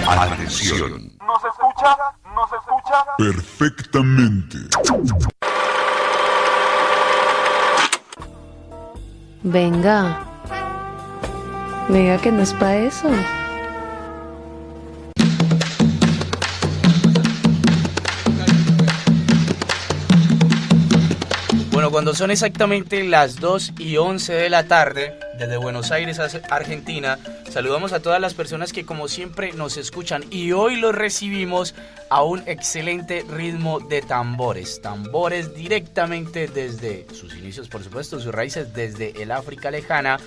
Atención. ¿Nos escucha? ¿Nos escucha? Perfectamente. Venga. Venga que no es para eso. Bueno, cuando son exactamente las 2:11 de la tarde, desde Buenos Aires, Argentina, saludamos a todas las personas que como siempre nos escuchan y hoy los recibimos a un excelente ritmo de tambores. Tambores directamente desde sus inicios, por supuesto, sus raíces desde el África lejana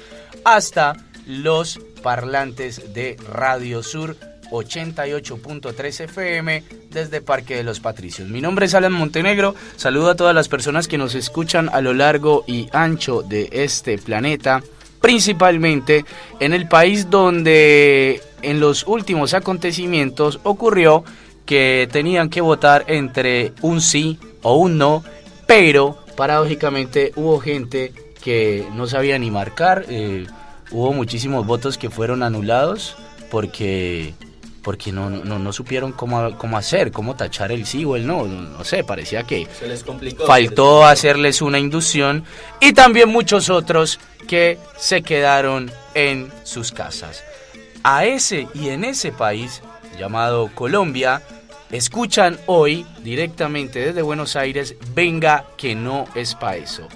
hasta los parlantes de Radio Sur 88.3 FM desde Parque de los Patricios. Mi nombre es Alan Montenegro, saludo a todas las personas que nos escuchan a lo largo y ancho de este planeta, principalmente en el país donde en los últimos acontecimientos ocurrió que tenían que votar entre un sí o un no, pero paradójicamente hubo gente que no sabía ni marcar, hubo muchísimos votos que fueron anulados porque no supieron cómo hacer, cómo tachar el sí o el no, no sé, parecía que se les complicó, faltó hacerles una inducción y también muchos otros que se quedaron en sus casas. A ese y en ese país llamado Colombia, escuchan hoy directamente desde Buenos Aires, Venga que no es pa' eso.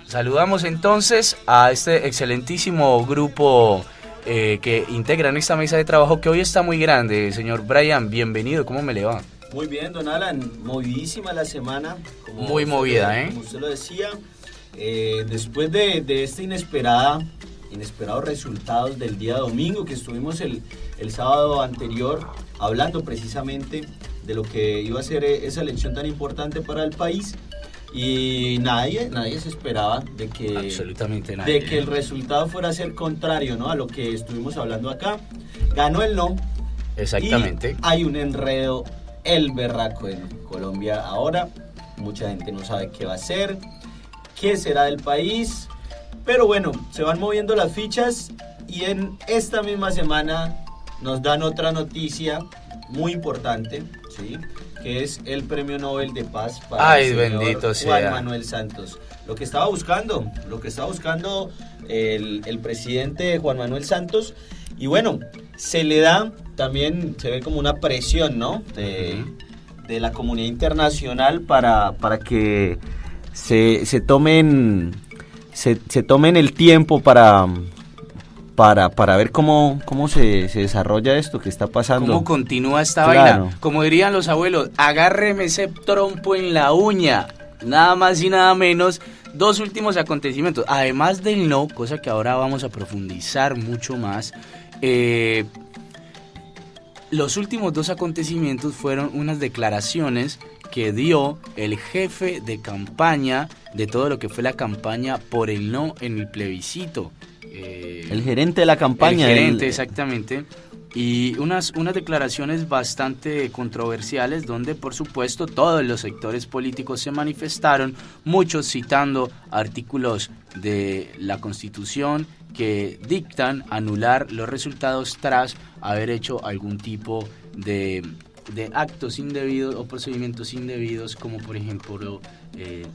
Saludamos entonces a este excelentísimo grupo que integran esta mesa de trabajo que hoy está muy grande. Señor Brian, bienvenido, ¿cómo me le va? Muy bien, don Alan, movidísima la semana. Muy movida, Como usted lo decía, después de este inesperados resultados del día domingo, que estuvimos el sábado anterior hablando precisamente de lo que iba a ser esa elección tan importante para el país. Y nadie se esperaba de que absolutamente nadie, de que el resultado fuera a ser contrario, ¿no?, a lo que estuvimos hablando acá. Ganó el no. Exactamente. Y hay un enredo el berraco en Colombia ahora. Mucha gente no sabe qué va a hacer, qué será del país, pero bueno, se van moviendo las fichas y en esta misma semana nos dan otra noticia muy importante, ¿sí?, que es el Premio Nobel de Paz para el señor Juan Manuel Santos. Lo que estaba buscando el presidente Juan Manuel Santos, y bueno, se le da, también se ve como una presión, ¿no?, de la comunidad internacional para que se tomen el tiempo para ver cómo se desarrolla esto que está pasando. ¿Cómo continúa esta Claro. vaina? Como dirían los abuelos, agárreme ese trompo en la uña. Nada más y nada menos, dos últimos acontecimientos. Además del no, cosa que ahora vamos a profundizar mucho más, los últimos dos acontecimientos fueron unas declaraciones que dio el jefe de campaña de todo lo que fue la campaña por el no en el plebiscito. El gerente de la campaña. El gerente, exactamente. Y unas declaraciones bastante controversiales donde, por supuesto, todos los sectores políticos se manifestaron, muchos citando artículos de la Constitución que dictan anular los resultados tras haber hecho algún tipo de actos indebidos o procedimientos indebidos, como por ejemplo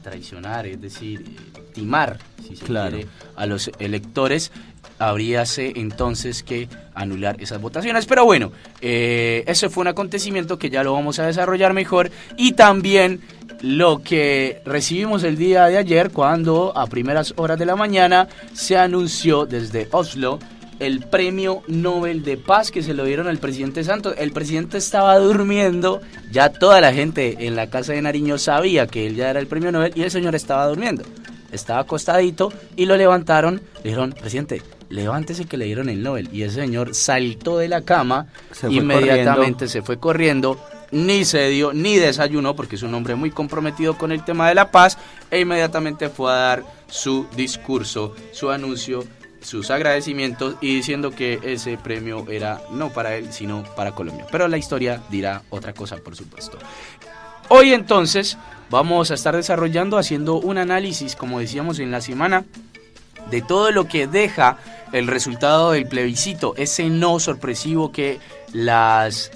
traicionar, es decir, timar, si se quiere, a los electores. Habríase entonces que anular esas votaciones, pero bueno, eso fue un acontecimiento que ya lo vamos a desarrollar mejor, y también lo que recibimos el día de ayer cuando a primeras horas de la mañana se anunció desde Oslo el Premio Nobel de Paz que se lo dieron al presidente Santos. El presidente estaba durmiendo, ya toda la gente en la casa de Nariño sabía que él ya era el Premio Nobel y el señor estaba durmiendo, estaba acostadito y lo levantaron, le dijeron: presidente, levántese que le dieron el Nobel, y ese señor saltó de la cama, inmediatamente se fue corriendo, ni se dio ni desayunó porque es un hombre muy comprometido con el tema de la paz, e inmediatamente fue a dar su discurso, su anuncio, sus agradecimientos, y diciendo que ese premio era no para él sino para Colombia, pero la historia dirá otra cosa, por supuesto. Hoy entonces vamos a estar desarrollando, haciendo un análisis, como decíamos en la semana, de todo lo que deja el resultado del plebiscito, ese no sorpresivo que las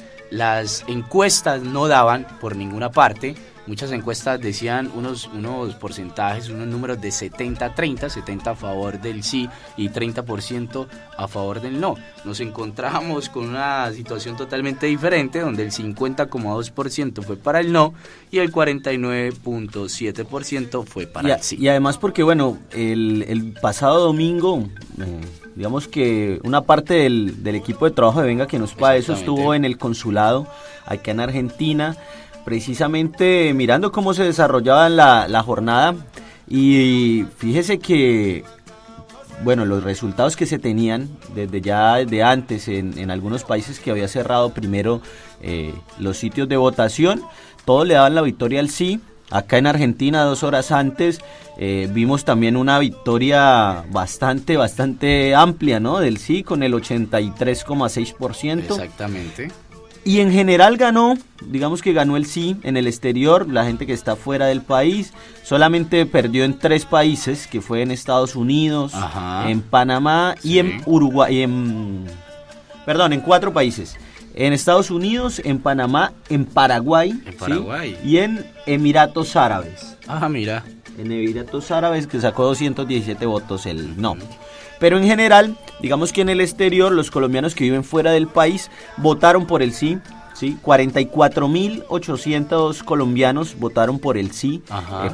encuestas no daban por ninguna parte. Muchas encuestas decían unos porcentajes, unos números de 70-30, 70 a favor del sí y 30% a favor del no. Nos encontramos con una situación totalmente diferente, donde el 50,2% fue para el no y el 49,7% fue para el sí. Y además porque, bueno, el pasado domingo, digamos que una parte del equipo de trabajo de Venga que nos pa' eso estuvo en el consulado acá en Argentina, precisamente mirando cómo se desarrollaba la jornada, y fíjese que, bueno, los resultados que se tenían desde antes en algunos países que había cerrado primero los sitios de votación, todos le daban la victoria al sí. Acá en Argentina, 2 horas antes, vimos también una victoria bastante amplia, ¿no? Del sí, con el 83,6%. Exactamente. Y en general ganó el sí en el exterior, la gente que está fuera del país. Solamente perdió en 3 países, que fue en Estados Unidos, en Panamá y en Uruguay, en 4 países. En Estados Unidos, en Panamá, en Paraguay, ¿sí? Y en Emiratos Árabes. Mira. En Emiratos Árabes, que sacó 217 votos el no. Pero en general, digamos que en el exterior, los colombianos que viven fuera del país votaron por el sí, ¿sí? 44.800 colombianos votaron por el sí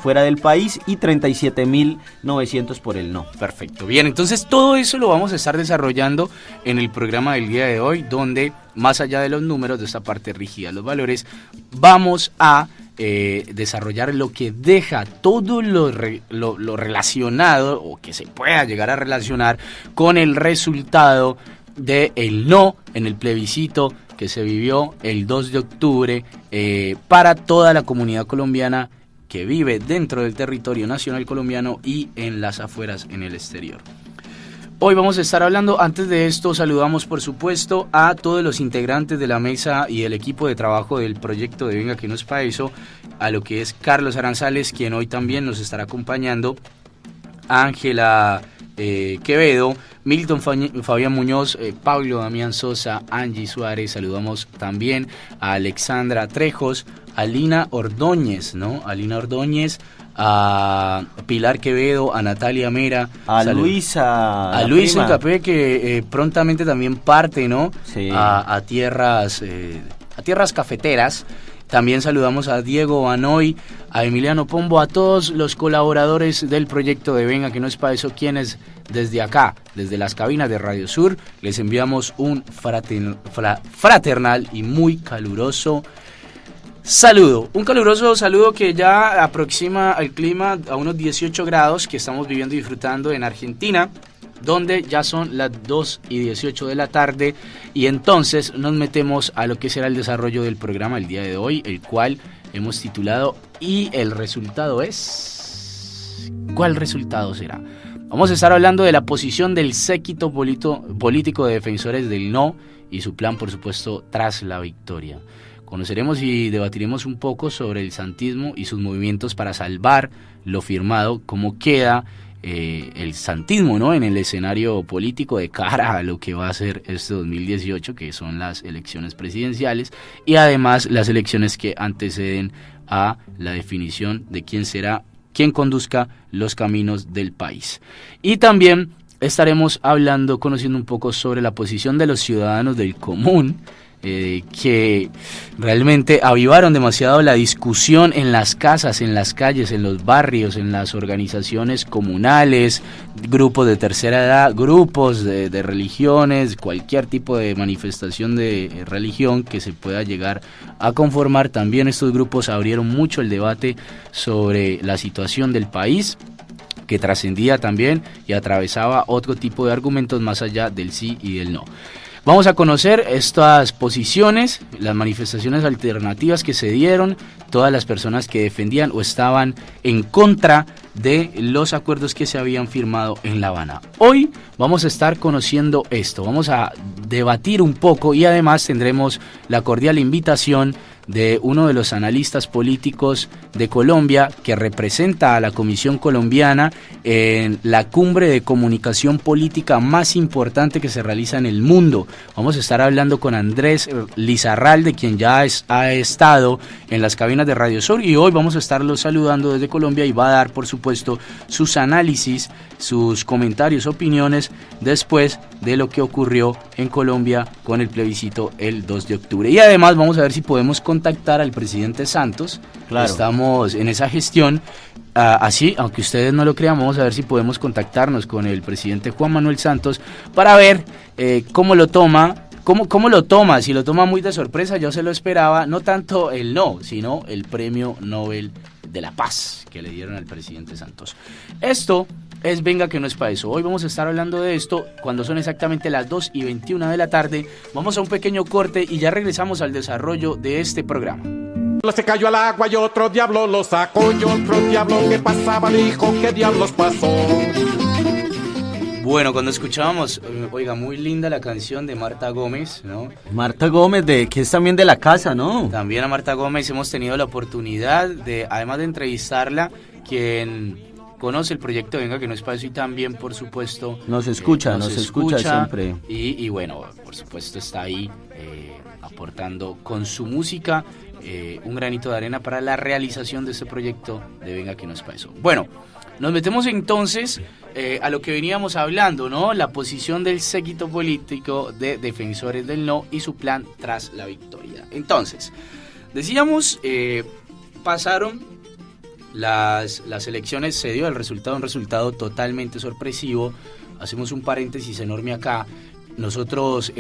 fuera del país y 37.900 por el no. Perfecto. Bien, entonces todo eso lo vamos a estar desarrollando en el programa del día de hoy, donde más allá de los números, de esta parte rígida, los valores, vamos a desarrollar lo que deja todo lo relacionado, o que se pueda llegar a relacionar con el resultado del no en el plebiscito que se vivió el 2 de octubre para toda la comunidad colombiana que vive dentro del territorio nacional colombiano y en las afueras, en el exterior. Hoy vamos a estar hablando, antes de esto saludamos por supuesto a todos los integrantes de la mesa y el equipo de trabajo del proyecto de Venga que no es pa' eso, a lo que es Carlos Aranzales, quien hoy también nos estará acompañando, Ángela Quevedo, Milton Fabián Muñoz, Pablo Damián Sosa, Angie Suárez. Saludamos también a Alexandra Trejos, a Lina Ordóñez, a Pilar Quevedo, a Natalia Mera, a Luisa Incapé, que prontamente también parte, ¿no? Sí. a tierras cafeteras. También saludamos a Diego Banoy, a Emiliano Pombo, a todos los colaboradores del proyecto de Venga que no es pa' eso, quienes desde acá, desde las cabinas de Radio Sur, les enviamos un fraternal y muy caluroso saludo. Un caluroso saludo que ya aproxima el clima a unos 18 grados que estamos viviendo y disfrutando en Argentina, donde ya son las 2:18 de la tarde, y entonces nos metemos a lo que será el desarrollo del programa el día de hoy, el cual hemos titulado ¿y el resultado es? ¿Cuál resultado será? Vamos a estar hablando de la posición del séquito político de defensores del no y su plan, por supuesto, tras la victoria. Conoceremos y debatiremos un poco sobre el santismo y sus movimientos para salvar lo firmado, cómo queda el santismo, ¿no?, en el escenario político de cara a lo que va a ser este 2018, que son las elecciones presidenciales, y además las elecciones que anteceden a la definición de quién conduzca los caminos del país. Y también estaremos conociendo un poco sobre la posición de los ciudadanos del común, que realmente avivaron demasiado la discusión en las casas, en las calles, en los barrios, en las organizaciones comunales, grupos de tercera edad, grupos de religiones, cualquier tipo de manifestación de religión que se pueda llegar a conformar. También estos grupos abrieron mucho el debate sobre la situación del país, que trascendía también y atravesaba otro tipo de argumentos más allá del sí y del no. Vamos a conocer estas posiciones, las manifestaciones alternativas que se dieron, todas las personas que defendían o estaban en contra de los acuerdos que se habían firmado en La Habana. Hoy vamos a estar conociendo esto, vamos a debatir un poco y además tendremos la cordial invitación de uno de los analistas políticos de Colombia que representa a la Comisión Colombiana en la cumbre de comunicación política más importante que se realiza en el mundo. Vamos a estar hablando con Andrés Lizarralde, quien ya ha estado en las cabinas de Radio Sur, y hoy vamos a estarlo saludando desde Colombia y va a dar, por supuesto, sus análisis, sus comentarios, opiniones después de lo que ocurrió en Colombia con el plebiscito el 2 de octubre. Y además vamos a ver si podemos contactar al presidente Santos. Claro. Estamos en esa gestión. Así, aunque ustedes no lo crean, vamos a ver si podemos contactarnos con el presidente Juan Manuel Santos para ver cómo lo toma. ¿Cómo lo toma? Si lo toma muy de sorpresa, yo se lo esperaba, no tanto el no, sino el premio Nobel de la Paz que le dieron al presidente Santos. Esto es Venga que no es pa' eso. Hoy vamos a estar hablando de esto cuando son exactamente las 2:21 de la tarde. Vamos a un pequeño corte y ya regresamos al desarrollo de este programa. Se cayó al agua y otro diablo lo sacó, y otro diablo que pasaba dijo, ¿qué diablos pasó? Bueno, cuando escuchábamos, oiga, muy linda la canción de Marta Gómez, ¿no? Marta Gómez, que es también de la casa, ¿no? También a Marta Gómez hemos tenido la oportunidad de, además de entrevistarla, quien conoce el proyecto Venga que no es pa' eso y también, por supuesto, nos escucha siempre. Y bueno, por supuesto está ahí aportando con su música un granito de arena para la realización de este proyecto de Venga que no es pa' eso. Bueno, nos metemos entonces a lo que veníamos hablando, ¿no? La posición del séquito político de defensores del no y su plan tras la victoria. Entonces, decíamos, pasaron las elecciones, se dio un resultado totalmente sorpresivo. Hacemos un paréntesis enorme acá. Nosotros,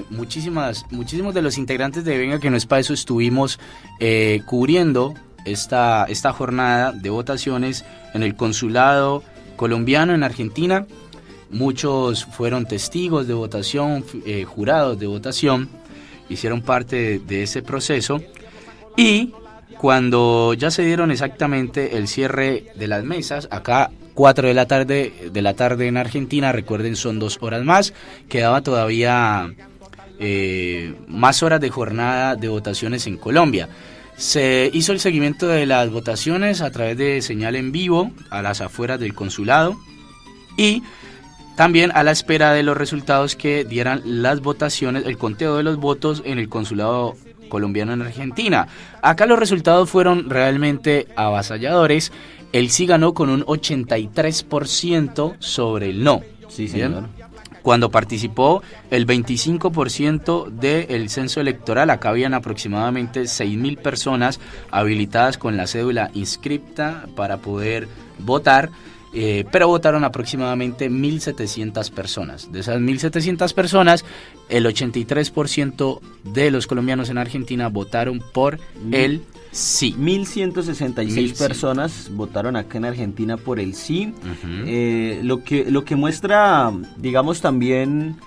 muchísimos de los integrantes de Venga que no es pa' eso estuvimos cubriendo esta jornada de votaciones en el consulado colombiano en Argentina. Muchos fueron testigos de votación, jurados de votación, hicieron parte de ese proceso, y cuando ya se dieron exactamente el cierre de las mesas, acá 4 de la tarde en Argentina, recuerden, son 2 horas más, quedaba todavía más horas de jornada de votaciones en Colombia. Se hizo el seguimiento de las votaciones a través de señal en vivo a las afueras del consulado y también a la espera de los resultados que dieran las votaciones, el conteo de los votos en el consulado colombiano en Argentina. Acá los resultados fueron realmente avasalladores. El sí ganó con un 83% sobre el no. Sí, señor. Cuando participó el 25% del censo electoral, acá habían aproximadamente 6.000 personas habilitadas con la cédula inscripta para poder votar, pero votaron aproximadamente 1.700 personas. De esas 1.700 personas, el 83% de los colombianos en Argentina votaron por el sí. 1.166 personas votaron acá en Argentina por el sí. Lo que muestra, digamos, también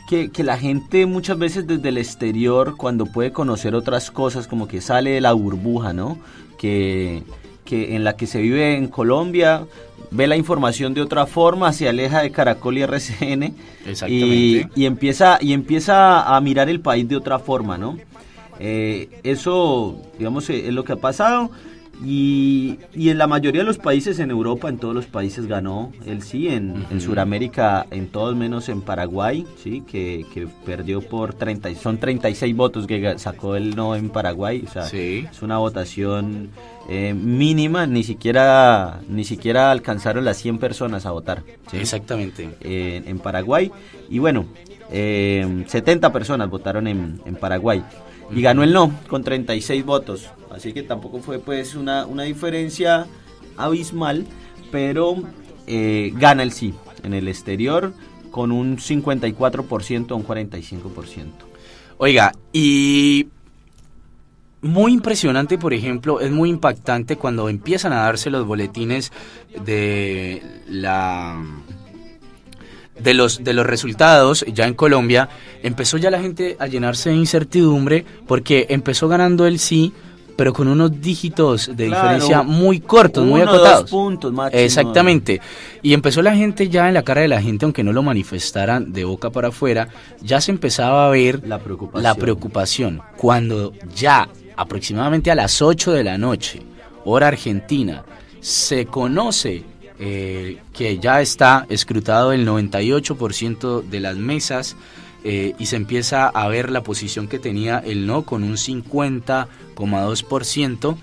que la gente muchas veces desde el exterior, cuando puede conocer otras cosas, como que sale de la burbuja, ¿no? Que en la que se vive en Colombia, ve la información de otra forma, se aleja de Caracol y RCN. Exactamente. Y empieza a mirar el país de otra forma, ¿no? Eso, digamos, es lo que ha pasado, y en la mayoría de los países en Europa, en todos los países ganó el sí, en Sudamérica en todos menos en Paraguay, sí, que perdió por 36 votos que sacó el no en Paraguay, o sea, sí. Es una votación mínima, ni siquiera alcanzaron las 100 personas a votar, ¿sí? Exactamente. En Paraguay, y bueno, 70 personas votaron en Paraguay. Y ganó el no con 36 votos, así que tampoco fue pues una diferencia abismal, pero gana el sí en el exterior con un 54% a un 45%. Oiga, y muy impresionante, por ejemplo, es muy impactante cuando empiezan a darse los boletines de los resultados ya en Colombia. Empezó ya la gente a llenarse de incertidumbre porque empezó ganando el sí, pero con unos dígitos de diferencia muy cortos, muy acotados. 2 puntos máximo. Exactamente. Y empezó la gente ya, en la cara de la gente, aunque no lo manifestaran de boca para afuera, ya se empezaba a ver la preocupación. Cuando ya aproximadamente a las 8 de la noche, hora argentina, se conoce que ya está escrutado el 98% de las mesas, y se empieza a ver la posición que tenía el no con un 50,2%.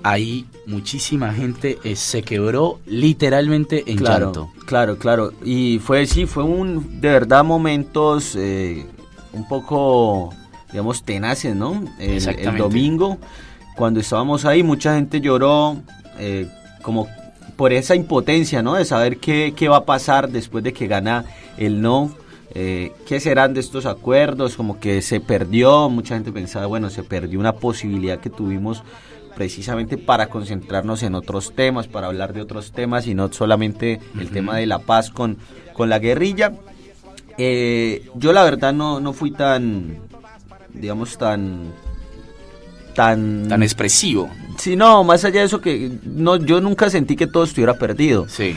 Ahí muchísima gente se quebró literalmente en llanto. Claro. Y fue de verdad momentos un poco, digamos, tenaces, ¿no? El domingo, cuando estábamos ahí, mucha gente lloró como por esa impotencia, ¿no? De saber qué va a pasar después de que gana el no. ¿Qué serán de estos acuerdos? Como que se perdió, mucha gente pensaba, bueno, se perdió una posibilidad que tuvimos precisamente para concentrarnos en otros temas, para hablar de otros temas y no solamente el tema de la paz con la guerrilla. Yo la verdad no fui tan, digamos, tan expresivo. Sí, no, más allá de eso que no, yo nunca sentí que todo estuviera perdido. Sí.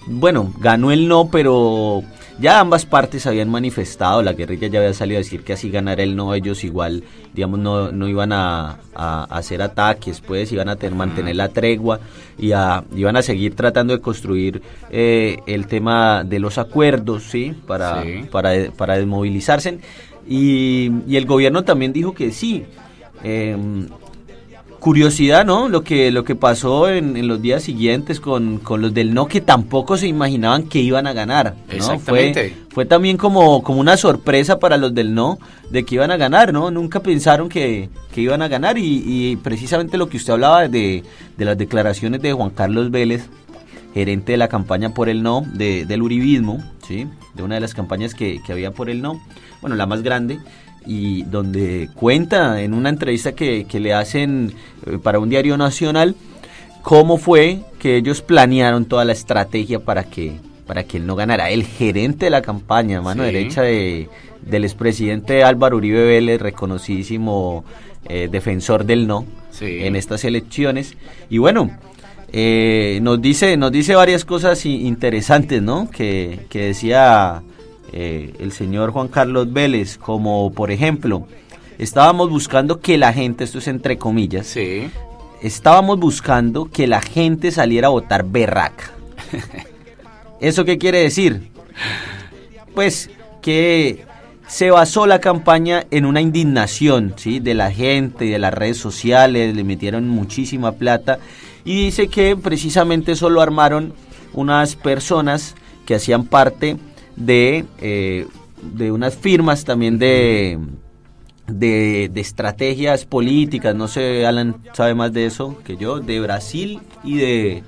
Bueno, ganó el no, pero ya ambas partes habían manifestado, la guerrilla ya había salido a decir que así ganara el no, ellos igual, digamos, no iban a hacer ataques, pues iban a mantener la tregua y iban a seguir tratando de construir el tema de los acuerdos, ¿sí? Para desmovilizarse, y el gobierno también dijo que sí. Curiosidad, ¿no? Lo que pasó en los días siguientes con los del no, que tampoco se imaginaban que iban a ganar, ¿no? Exactamente. Fue también como una sorpresa para los del no, de que iban a ganar, ¿no? Nunca pensaron que iban a ganar, y precisamente lo que usted hablaba de las declaraciones de Juan Carlos Vélez, gerente de la campaña por el no, del uribismo, ¿sí? De una de las campañas que había por el no, bueno, la más grande, y donde cuenta en una entrevista que le hacen para un diario nacional cómo fue que ellos planearon toda la estrategia para que él no ganara. El gerente de la campaña, mano derecha del expresidente Álvaro Uribe Vélez, reconocidísimo defensor del no en estas elecciones. Y bueno, nos dice varias cosas interesantes, ¿no? Que decía el señor Juan Carlos Vélez, como por ejemplo, estábamos buscando que la gente, esto es entre comillas, estábamos buscando que la gente saliera a votar berraca. ¿Eso qué quiere decir? Pues que se basó la campaña en una indignación, ¿sí? De la gente y de las redes sociales, le metieron muchísima plata, y dice que precisamente solo armaron unas personas que hacían parte de unas firmas también de estrategias políticas, no sé, Alan sabe más de eso que yo, de Brasil y de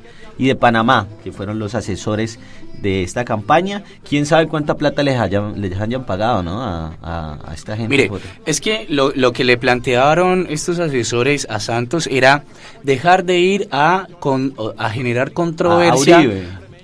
Panamá, que fueron los asesores de esta campaña. Quién sabe cuánta plata les hayan pagado, ¿no? A esta gente. Mire, es que lo que le plantearon estos asesores a Santos era dejar de ir a generar controversia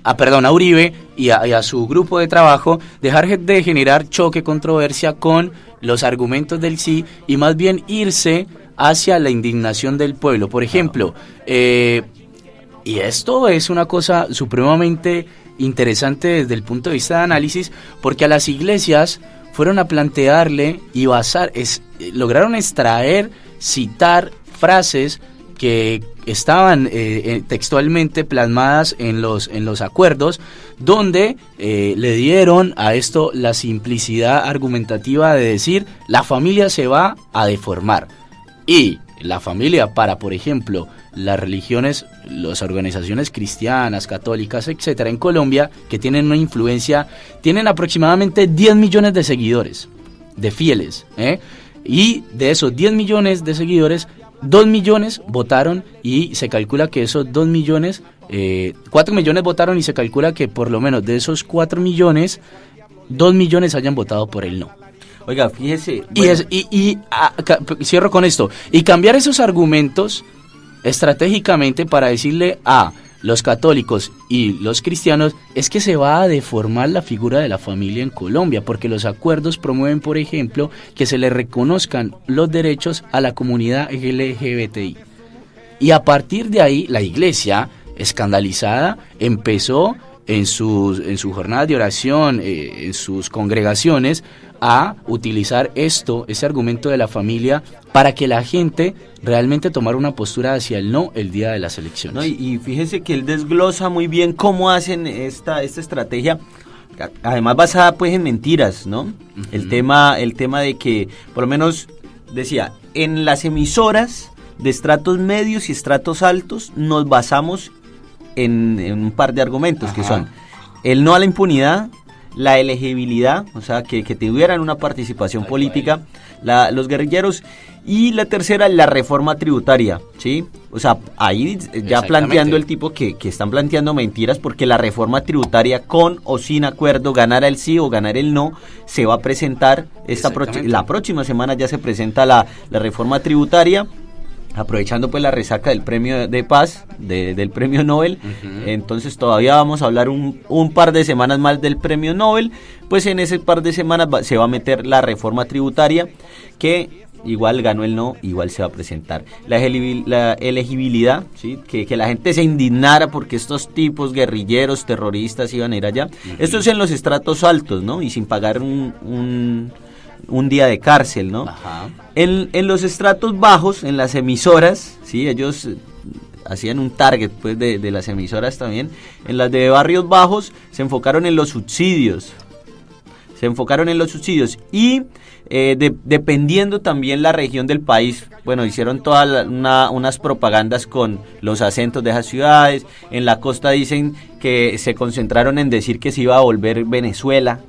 a Uribe y a su grupo de trabajo, dejar de generar choque, controversia con los argumentos del sí, y más bien irse hacia la indignación del pueblo. Por ejemplo, y esto es una cosa supremamente interesante desde el punto de vista de análisis, porque a las iglesias fueron a plantearle y lograron extraer, citar frases que estaban textualmente plasmadas en los acuerdos, donde le dieron a esto la simplicidad argumentativa de decir: la familia se va a deformar, y la familia para, por ejemplo, las religiones, las organizaciones cristianas, católicas, etcétera, en Colombia, que tienen una influencia, tienen aproximadamente 10 millones de seguidores, de fieles, y de esos 10 millones de seguidores, 2 millones votaron, y se calcula que esos 2 millones, 4 millones votaron, y se calcula que por lo menos de esos 4 millones, 2 millones hayan votado por el no. Oiga, fíjese. Bueno. Cierro con esto. Y cambiar esos argumentos estratégicamente para decirle a los católicos y los cristianos es que se va a deformar la figura de la familia en Colombia, porque los acuerdos promueven, por ejemplo, que se le reconozcan los derechos a la comunidad LGBTI. Y a partir de ahí, la iglesia, escandalizada, empezó en su jornada de oración, en sus congregaciones, a utilizar ese argumento de la familia para que la gente realmente tomara una postura hacia el no el día de las elecciones. No, y fíjese que él desglosa muy bien cómo hacen esta estrategia, además basada pues en mentiras, ¿no? Uh-huh. El tema de que, por lo menos, decía, en las emisoras de estratos medios y estratos altos nos basamos en un par de argumentos. Ajá. Que son el no a la impunidad, la elegibilidad, o sea, que tuvieran una participación política, los guerrilleros, y la tercera, la reforma tributaria, ¿sí? O sea, ahí ya planteando el tipo que están planteando mentiras, porque la reforma tributaria, con o sin acuerdo, ganara el sí o ganara el no, se va a presentar la próxima semana. Ya se presenta la reforma tributaria, aprovechando pues la resaca del premio de paz, del premio Nobel. Uh-huh. Entonces todavía vamos a hablar un par de semanas más del premio Nobel. Pues en ese par de semanas se va a meter la reforma tributaria, que igual ganó el no, igual se va a presentar. La elegibilidad, ¿sí? Que la gente se indignara porque estos tipos guerrilleros, terroristas iban a ir allá. Uh-huh. Esto es en los estratos altos, ¿no? Y sin pagar un día de cárcel, ¿no? Ajá. En los estratos bajos, en las emisoras, sí, ellos hacían un target pues de las emisoras también. En las de barrios bajos se enfocaron en los subsidios. Y dependiendo también la región del país, bueno, hicieron todas unas propagandas con los acentos de esas ciudades. En la costa dicen que se concentraron en decir que se iba a volver Venezuela,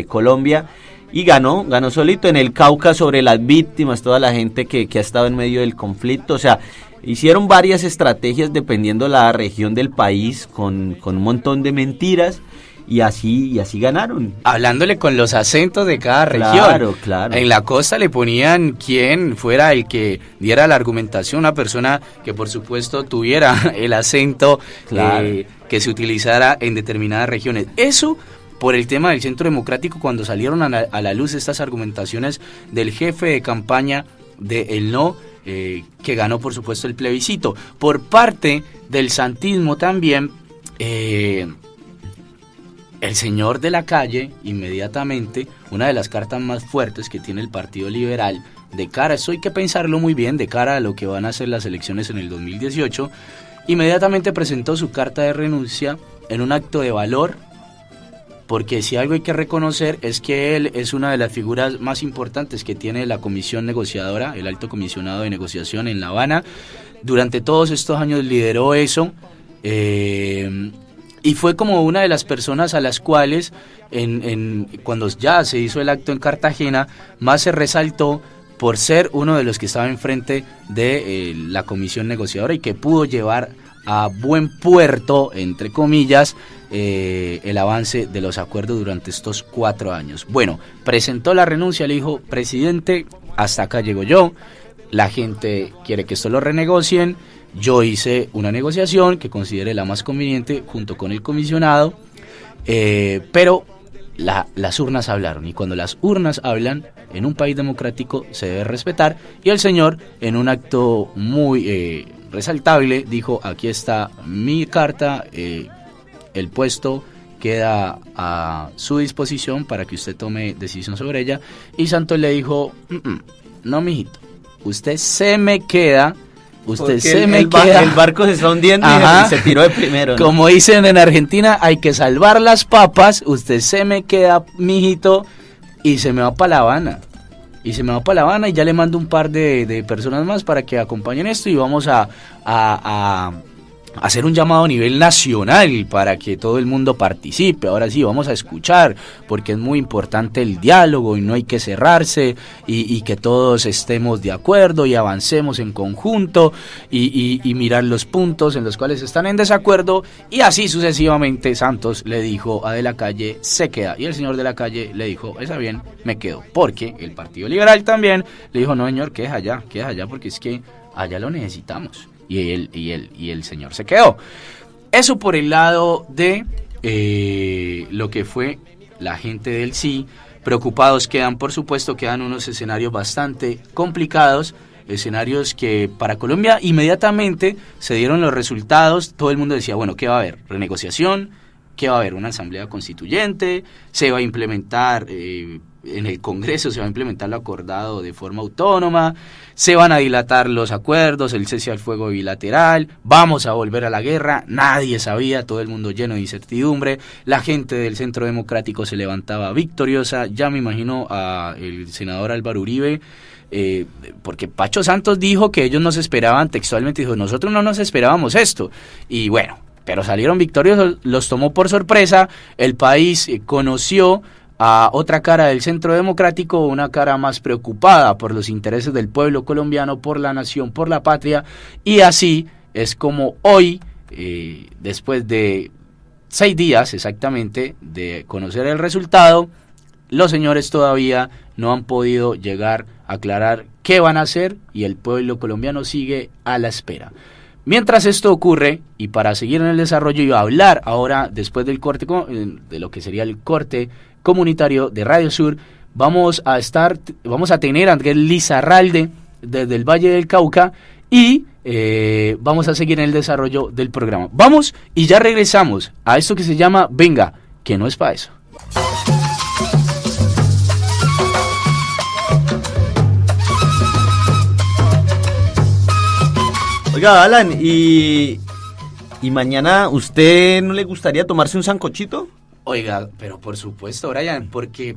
Colombia. Y ganó solito. En el Cauca, sobre las víctimas, toda la gente que ha estado en medio del conflicto. O sea, hicieron varias estrategias dependiendo la región del país, con un montón de mentiras, y así ganaron. Hablándole con los acentos de cada región. Claro. En la costa le ponían quien fuera el que diera la argumentación, una persona que por supuesto tuviera el acento, claro, que se utilizara en determinadas regiones. Eso por el tema del Centro Democrático, cuando salieron a la luz estas argumentaciones del jefe de campaña de El No, que ganó por supuesto el plebiscito. Por parte del santismo también, el señor de la Calle, inmediatamente, una de las cartas más fuertes que tiene el Partido Liberal, de cara, esto hay que pensarlo muy bien, de cara a lo que van a ser las elecciones en el 2018, inmediatamente presentó su carta de renuncia en un acto de valor, porque si algo hay que reconocer es que él es una de las figuras más importantes que tiene la comisión negociadora, el alto comisionado de negociación en La Habana. Durante todos estos años lideró eso, y fue como una de las personas a las cuales, cuando ya se hizo el acto en Cartagena, más se resaltó por ser uno de los que estaba enfrente de la comisión negociadora y que pudo llevar a buen puerto, entre comillas, el avance de los acuerdos durante estos 4 años. Bueno, presentó la renuncia, le dijo: presidente, hasta acá llego yo, la gente quiere que esto lo renegocien, yo hice una negociación que consideré la más conveniente junto con el comisionado, pero las urnas hablaron, y cuando las urnas hablan en un país democrático se debe respetar, y el señor, en un acto muy resaltable, dijo: aquí está mi carta, el puesto queda a su disposición para que usted tome decisión sobre ella. Y Santos le dijo: no, mijito, usted se me queda, el barco se está hundiendo. Ajá. Y se tiró de primero, ¿no? Como dicen en Argentina, hay que salvar las papas, usted se me queda, mijito, y se me va para La Habana. Y ya le mando un par de personas más para que acompañen esto, y vamos a hacer un llamado a nivel nacional para que todo el mundo participe. Ahora sí, vamos a escuchar, porque es muy importante el diálogo y no hay que cerrarse, y que todos estemos de acuerdo y avancemos en conjunto y mirar los puntos en los cuales están en desacuerdo, y así sucesivamente. Santos le dijo a De la Calle: se queda, y el señor De la Calle le dijo: está bien, me quedo, porque el Partido Liberal también le dijo: no, señor, queda allá, porque es que allá lo necesitamos. Y el señor se quedó. Eso por el lado de lo que fue la gente del sí. Preocupados quedan, por supuesto, quedan unos escenarios bastante complicados, escenarios que para Colombia inmediatamente se dieron los resultados. Todo el mundo decía: bueno, ¿qué va a haber? ¿Renegociación? que va a haber una asamblea constituyente, se va a implementar en el Congreso, se va a implementar lo acordado de forma autónoma, se van a dilatar los acuerdos, el cese al fuego bilateral, vamos a volver a la guerra. Nadie sabía, todo el mundo lleno de incertidumbre, la gente del Centro Democrático se levantaba victoriosa. Ya me imagino al senador Álvaro Uribe, porque Pacho Santos dijo que ellos no se esperaban, textualmente dijo, nosotros no nos esperábamos esto, y bueno, pero salieron victoriosos, los tomó por sorpresa. El país conoció a otra cara del Centro Democrático, una cara más preocupada por los intereses del pueblo colombiano, por la nación, por la patria, y así es como hoy, después de 6 días exactamente de conocer el resultado, los señores todavía no han podido llegar a aclarar qué van a hacer y el pueblo colombiano sigue a la espera. Mientras esto ocurre, y para seguir en el desarrollo y hablar ahora, después del corte, de lo que sería el corte comunitario de Radio Sur, vamos a tener a Andrés Lizarralde desde el Valle del Cauca y vamos a seguir en el desarrollo del programa. Vamos y ya regresamos a esto que se llama Venga, que no es para eso. Oiga, Alan, ¿y mañana usted no le gustaría tomarse un sancochito? Oiga, pero por supuesto, Brian, porque,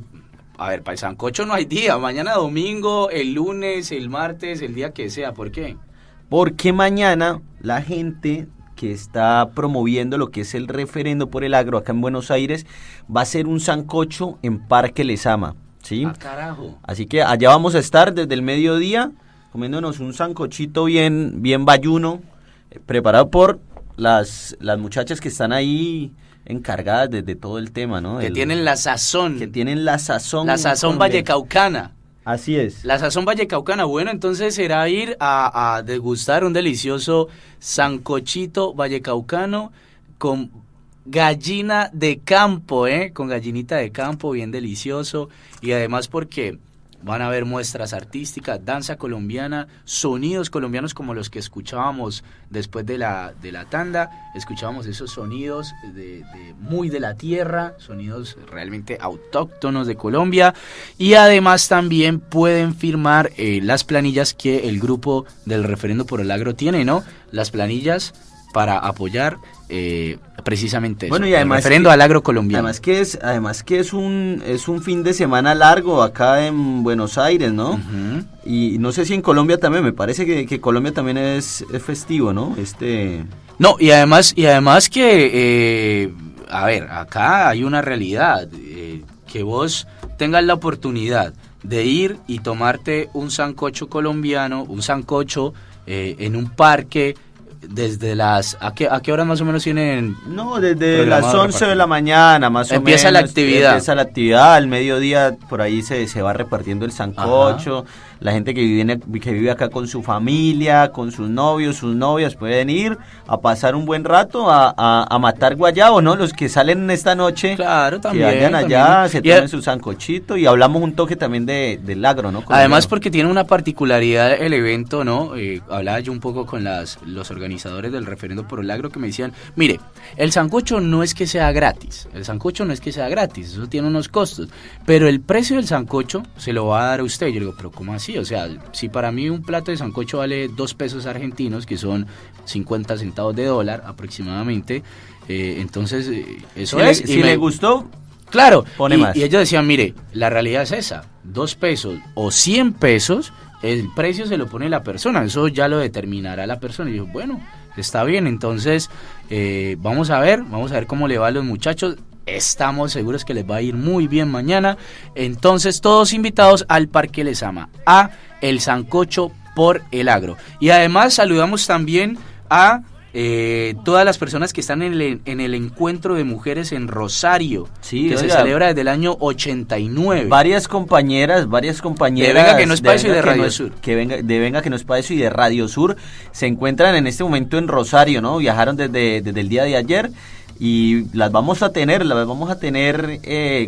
a ver, para el sancocho no hay día. Mañana domingo, el lunes, el martes, el día que sea. ¿Por qué? Porque mañana la gente que está promoviendo lo que es el referendo por el agro acá en Buenos Aires va a hacer un sancocho en Parque Lesama, ¿sí? ¡Ah, carajo! Así que allá vamos a estar desde el mediodía comiéndonos un sancochito bien bayuno, preparado por las muchachas que están ahí encargadas de todo el tema, ¿no? Que tienen la sazón. Que tienen la sazón. La sazón vallecaucana. Así es. La sazón vallecaucana. Bueno, entonces será ir a degustar un delicioso sancochito vallecaucano con gallina de campo, con gallinita de campo, bien delicioso. Y además porque van a haber muestras artísticas, danza colombiana, sonidos colombianos como los que escuchábamos después de la tanda. Escuchábamos esos sonidos muy de la tierra, sonidos realmente autóctonos de Colombia. Y además también pueden firmar las planillas que el grupo del Referendo por el Agro tiene, ¿no? Las planillas para apoyar precisamente eso, bueno, y además el referendo al agro colombiano. Además que es un fin de semana largo acá en Buenos Aires, ¿no? Uh-huh. Y no sé si en Colombia también, me parece que Colombia también es festivo, ¿no? No, y además que, a ver, acá hay una realidad, que vos tengas la oportunidad de ir y tomarte un sancocho colombiano, un sancocho en un parque. Desde ¿a qué hora más o menos tienen? No, desde las 11 de la mañana más o menos. Empieza la actividad. Al mediodía por ahí se va repartiendo el sancocho. Ajá. La gente que vive acá con su familia, con sus novios, sus novias, pueden ir a pasar un buen rato a matar guayabo, ¿no? Los que salen esta noche, claro, también, que vayan allá, también. Se tomen su sancochito y hablamos un toque también del agro, ¿no? Además porque tiene una particularidad el evento, ¿no? Hablaba yo un poco con los organizadores del Referendo por el Agro que me decían, mire, el sancocho no es que sea gratis, eso tiene unos costos, pero el precio del sancocho se lo va a dar a usted. Yo digo, pero ¿cómo así? O sea, si para mí un plato de sancocho vale 2 pesos argentinos, que son 50 centavos de dólar aproximadamente, entonces eso es. Si le gustó, claro, pone más. Y ellos decían, mire, la realidad es esa, 2 pesos o 100 pesos, el precio se lo pone la persona, eso ya lo determinará la persona. Y yo, bueno, está bien, entonces vamos a ver cómo le va a los muchachos. Estamos seguros que les va a ir muy bien mañana. Entonces todos invitados al Parque Lesama, a el sancocho por el agro. Y además saludamos también a todas las personas que están en el encuentro de mujeres en Rosario, sí, que se celebra desde el año 89. Varias compañeras de Venga que no es para eso y de Radio Sur. De Venga que no es para eso y de Radio Sur se encuentran en este momento en Rosario, ¿no? Viajaron desde el día de ayer. Y las vamos a tener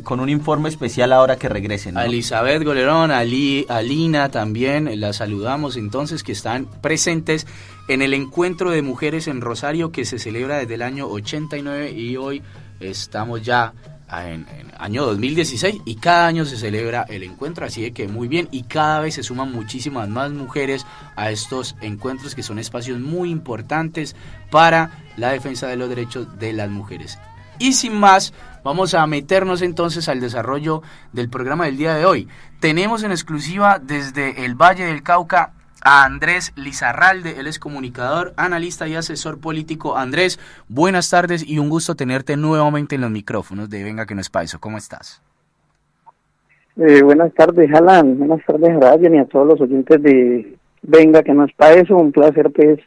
con un informe especial ahora que regresen, ¿no? A Elizabeth Golerón, a Lina también, las saludamos entonces, que están presentes en el encuentro de mujeres en Rosario que se celebra desde el año 89 y hoy estamos ya en año 2016 y cada año se celebra el encuentro, así de que muy bien, y cada vez se suman muchísimas más mujeres a estos encuentros que son espacios muy importantes para la defensa de los derechos de las mujeres. Y sin más, vamos a meternos entonces al desarrollo del programa del día de hoy. Tenemos en exclusiva desde el Valle del Cauca a Andrés Lizarralde. Él es comunicador, analista y asesor político. Andrés, buenas tardes y un gusto tenerte nuevamente en los micrófonos de Venga que no es pa' eso. ¿Cómo estás? Buenas tardes, Alan. Buenas tardes, Ryan, y a todos los oyentes de Venga que no es pa' eso. Un placer pues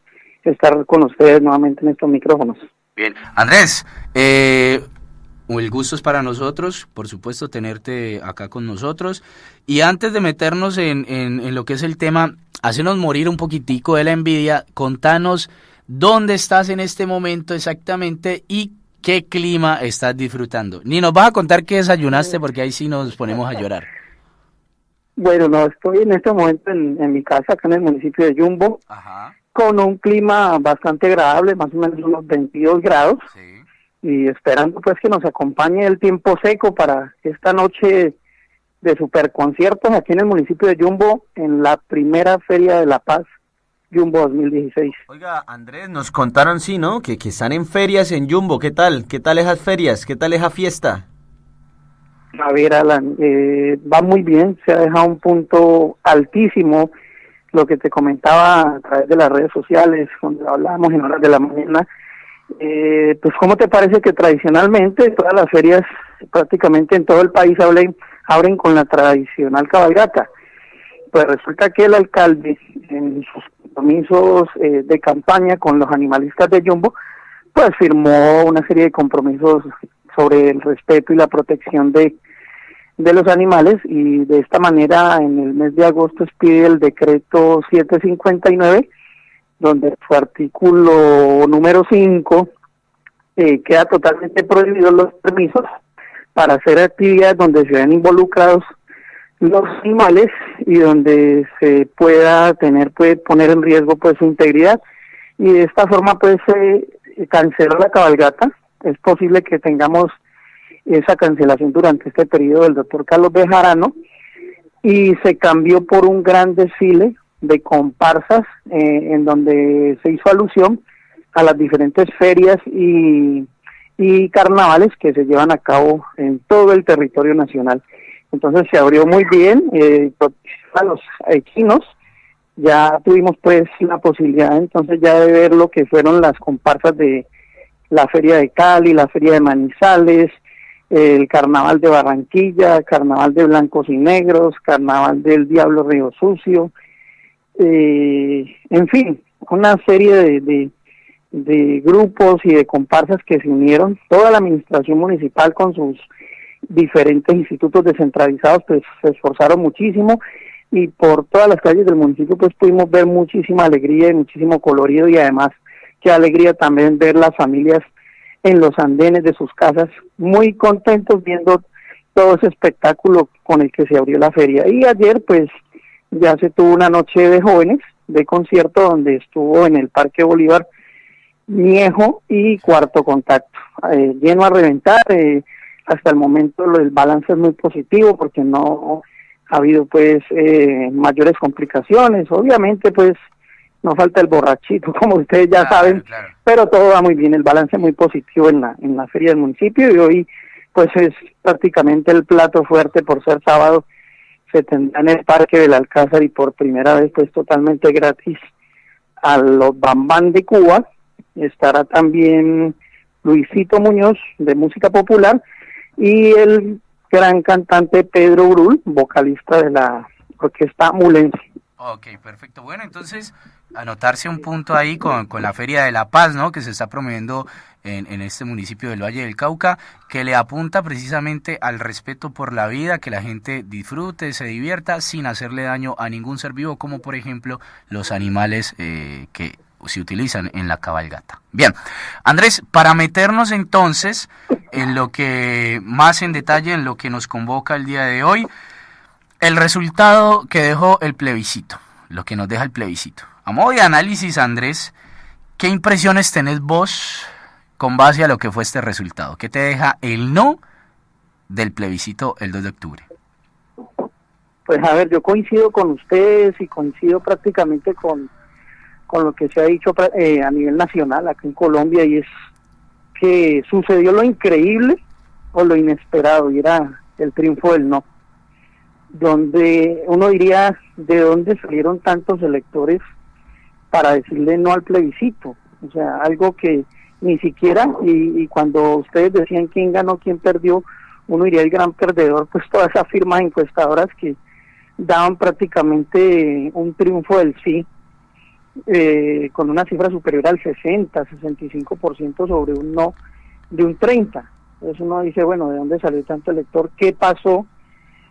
estar con ustedes nuevamente en estos micrófonos. Bien, Andrés, el gusto es para nosotros, por supuesto, tenerte acá con nosotros. Y antes de meternos en lo que es el tema, hacenos morir un poquitico de la envidia. Contanos dónde estás en este momento exactamente y qué clima estás disfrutando. Ni nos vas a contar qué desayunaste, porque ahí sí nos ponemos a llorar. Bueno, no, estoy en este momento en mi casa, acá en el municipio de Yumbo. Ajá. Con un clima bastante agradable, más o menos unos 22 grados, Sí. y esperando pues que nos acompañe el tiempo seco para esta noche de superconciertos aquí en el municipio de Yumbo, en la primera Feria de la Paz, Yumbo 2016. Oiga, Andrés, nos contaron, sí, ¿no? Que están en ferias en Yumbo. ¿Qué tal? ¿Qué tal esas ferias? ¿Qué tal esa fiesta? A ver, Alan, va muy bien, se ha dejado un punto altísimo, lo que te comentaba a través de las redes sociales, cuando hablábamos en horas de la mañana. Pues ¿cómo te parece que tradicionalmente todas las ferias prácticamente en todo el país abren con la tradicional cabalgata? Pues resulta que el alcalde, en sus compromisos de campaña con los animalistas de Yumbo, pues firmó una serie de compromisos sobre el respeto y la protección de los animales, y de esta manera en el mes de agosto expide el decreto 759, donde su artículo número 5 queda totalmente prohibidos los permisos para hacer actividades donde se vean involucrados los animales y donde se puede poner en riesgo pues su integridad, y de esta forma pues se canceló la cabalgata. Es posible que tengamos esa cancelación durante este periodo del doctor Carlos Bejarano, y se cambió por un gran desfile de comparsas en donde se hizo alusión a las diferentes ferias y carnavales que se llevan a cabo en todo el territorio nacional. Entonces se abrió muy bien, a los equinos ya tuvimos pues la posibilidad entonces ya de ver lo que fueron las comparsas de la Feria de Cali, la Feria de Manizales, el Carnaval de Barranquilla, Carnaval de Blancos y Negros, Carnaval del Diablo Río Sucio, en fin, una serie de grupos y de comparsas que se unieron. Toda la administración municipal con sus diferentes institutos descentralizados pues se esforzaron muchísimo, y por todas las calles del municipio pues pudimos ver muchísima alegría y muchísimo colorido, y además qué alegría también ver las familias en los andenes de sus casas, muy contentos viendo todo ese espectáculo con el que se abrió la feria. Y ayer pues ya se tuvo una noche de jóvenes, de concierto, donde estuvo en el Parque Bolívar Niejo y Cuarto Contacto, lleno a reventar. Hasta el momento el balance es muy positivo porque no ha habido pues mayores complicaciones. Obviamente pues no falta el borrachito, como ustedes ya saben, claro. Pero todo va muy bien, el balance es muy positivo en la feria del municipio, y hoy pues es prácticamente el plato fuerte por ser sábado. Se tendrá en el Parque del Alcázar, y por primera vez pues totalmente gratis a los Bambán de Cuba. Estará también Luisito Muñoz de música popular y el gran cantante Pedro Brul, vocalista de la orquesta Mulense. Ok, perfecto. Bueno, entonces anotarse un punto ahí con la Feria de la Paz, ¿no?, que se está promoviendo en este municipio del Valle del Cauca, que le apunta precisamente al respeto por la vida, que la gente disfrute, se divierta sin hacerle daño a ningún ser vivo, como por ejemplo los animales que se utilizan en la cabalgata. Bien, Andrés, para meternos entonces en lo que más en detalle, en lo que nos convoca el día de hoy, el resultado que dejó el plebiscito, lo que nos deja el plebiscito. A modo de análisis, Andrés, ¿qué impresiones tenés vos con base a lo que fue este resultado? ¿Qué te deja el no del plebiscito el 2 de octubre? Pues a ver, yo coincido con ustedes y coincido prácticamente con lo que se ha dicho a nivel nacional acá en Colombia, y es que sucedió lo increíble o lo inesperado, y era el triunfo del no, donde uno diría de dónde salieron tantos electores para decirle no al plebiscito. O sea, algo que ni siquiera, y cuando ustedes decían quién ganó, quién perdió, uno diría el gran perdedor, pues todas esas firmas encuestadoras que daban prácticamente un triunfo del sí, con una cifra superior al 65% sobre un no de un 30%. Entonces uno dice, bueno, ¿de dónde salió tanto elector? ¿Qué pasó?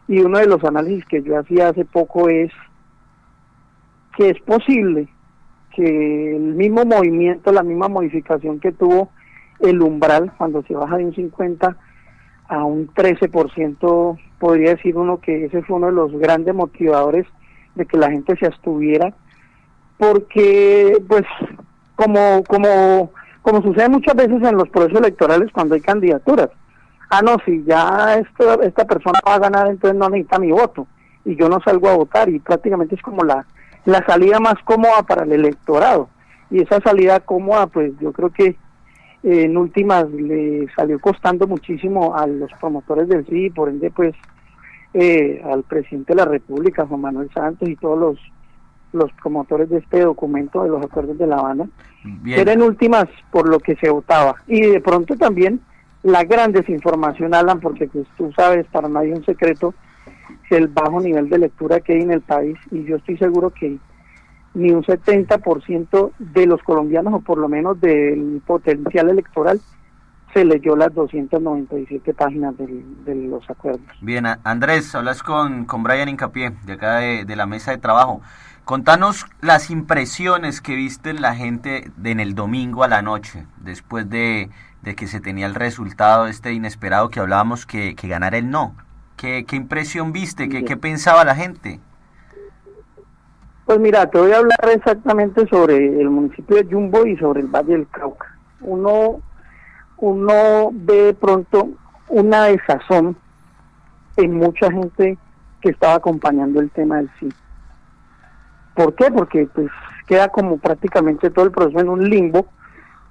Y uno de los análisis que yo hacía hace poco es que es posible que el mismo movimiento, la misma modificación que tuvo el umbral cuando se baja de un 50 a un 13%, podría decir uno que ese fue uno de los grandes motivadores de que la gente se abstuviera, porque pues como sucede muchas veces en los procesos electorales cuando hay candidaturas, no, si ya esta persona va a ganar, entonces no necesita mi voto y yo no salgo a votar, y prácticamente es como la salida más cómoda para el electorado, y esa salida cómoda pues yo creo que en últimas le salió costando muchísimo a los promotores del sí, y por ende pues al presidente de la República, Juan Manuel Santos, y todos los promotores de este documento de los acuerdos de La Habana. Bien. Era en últimas por lo que se votaba, y de pronto también la gran desinformación, Alan, porque pues tú sabes, para nadie es un secreto el bajo nivel de lectura que hay en el país, y yo estoy seguro que ni un 70% de los colombianos, o por lo menos del potencial electoral, se leyó las 297 páginas de los acuerdos. Bien, Andrés, hablas con Brian Hincapié, de acá de la mesa de trabajo. Contanos las impresiones que viste en la gente en el domingo a la noche, después de que se tenía el resultado inesperado que hablábamos, que ganara el no. ¿Qué impresión viste? ¿Qué pensaba la gente? Pues mira, te voy a hablar exactamente sobre el municipio de Yumbo y sobre el Valle del Cauca. Uno ve de pronto una desazón en mucha gente que estaba acompañando el tema del sí. ¿Por qué? Porque pues queda como prácticamente todo el proceso en un limbo,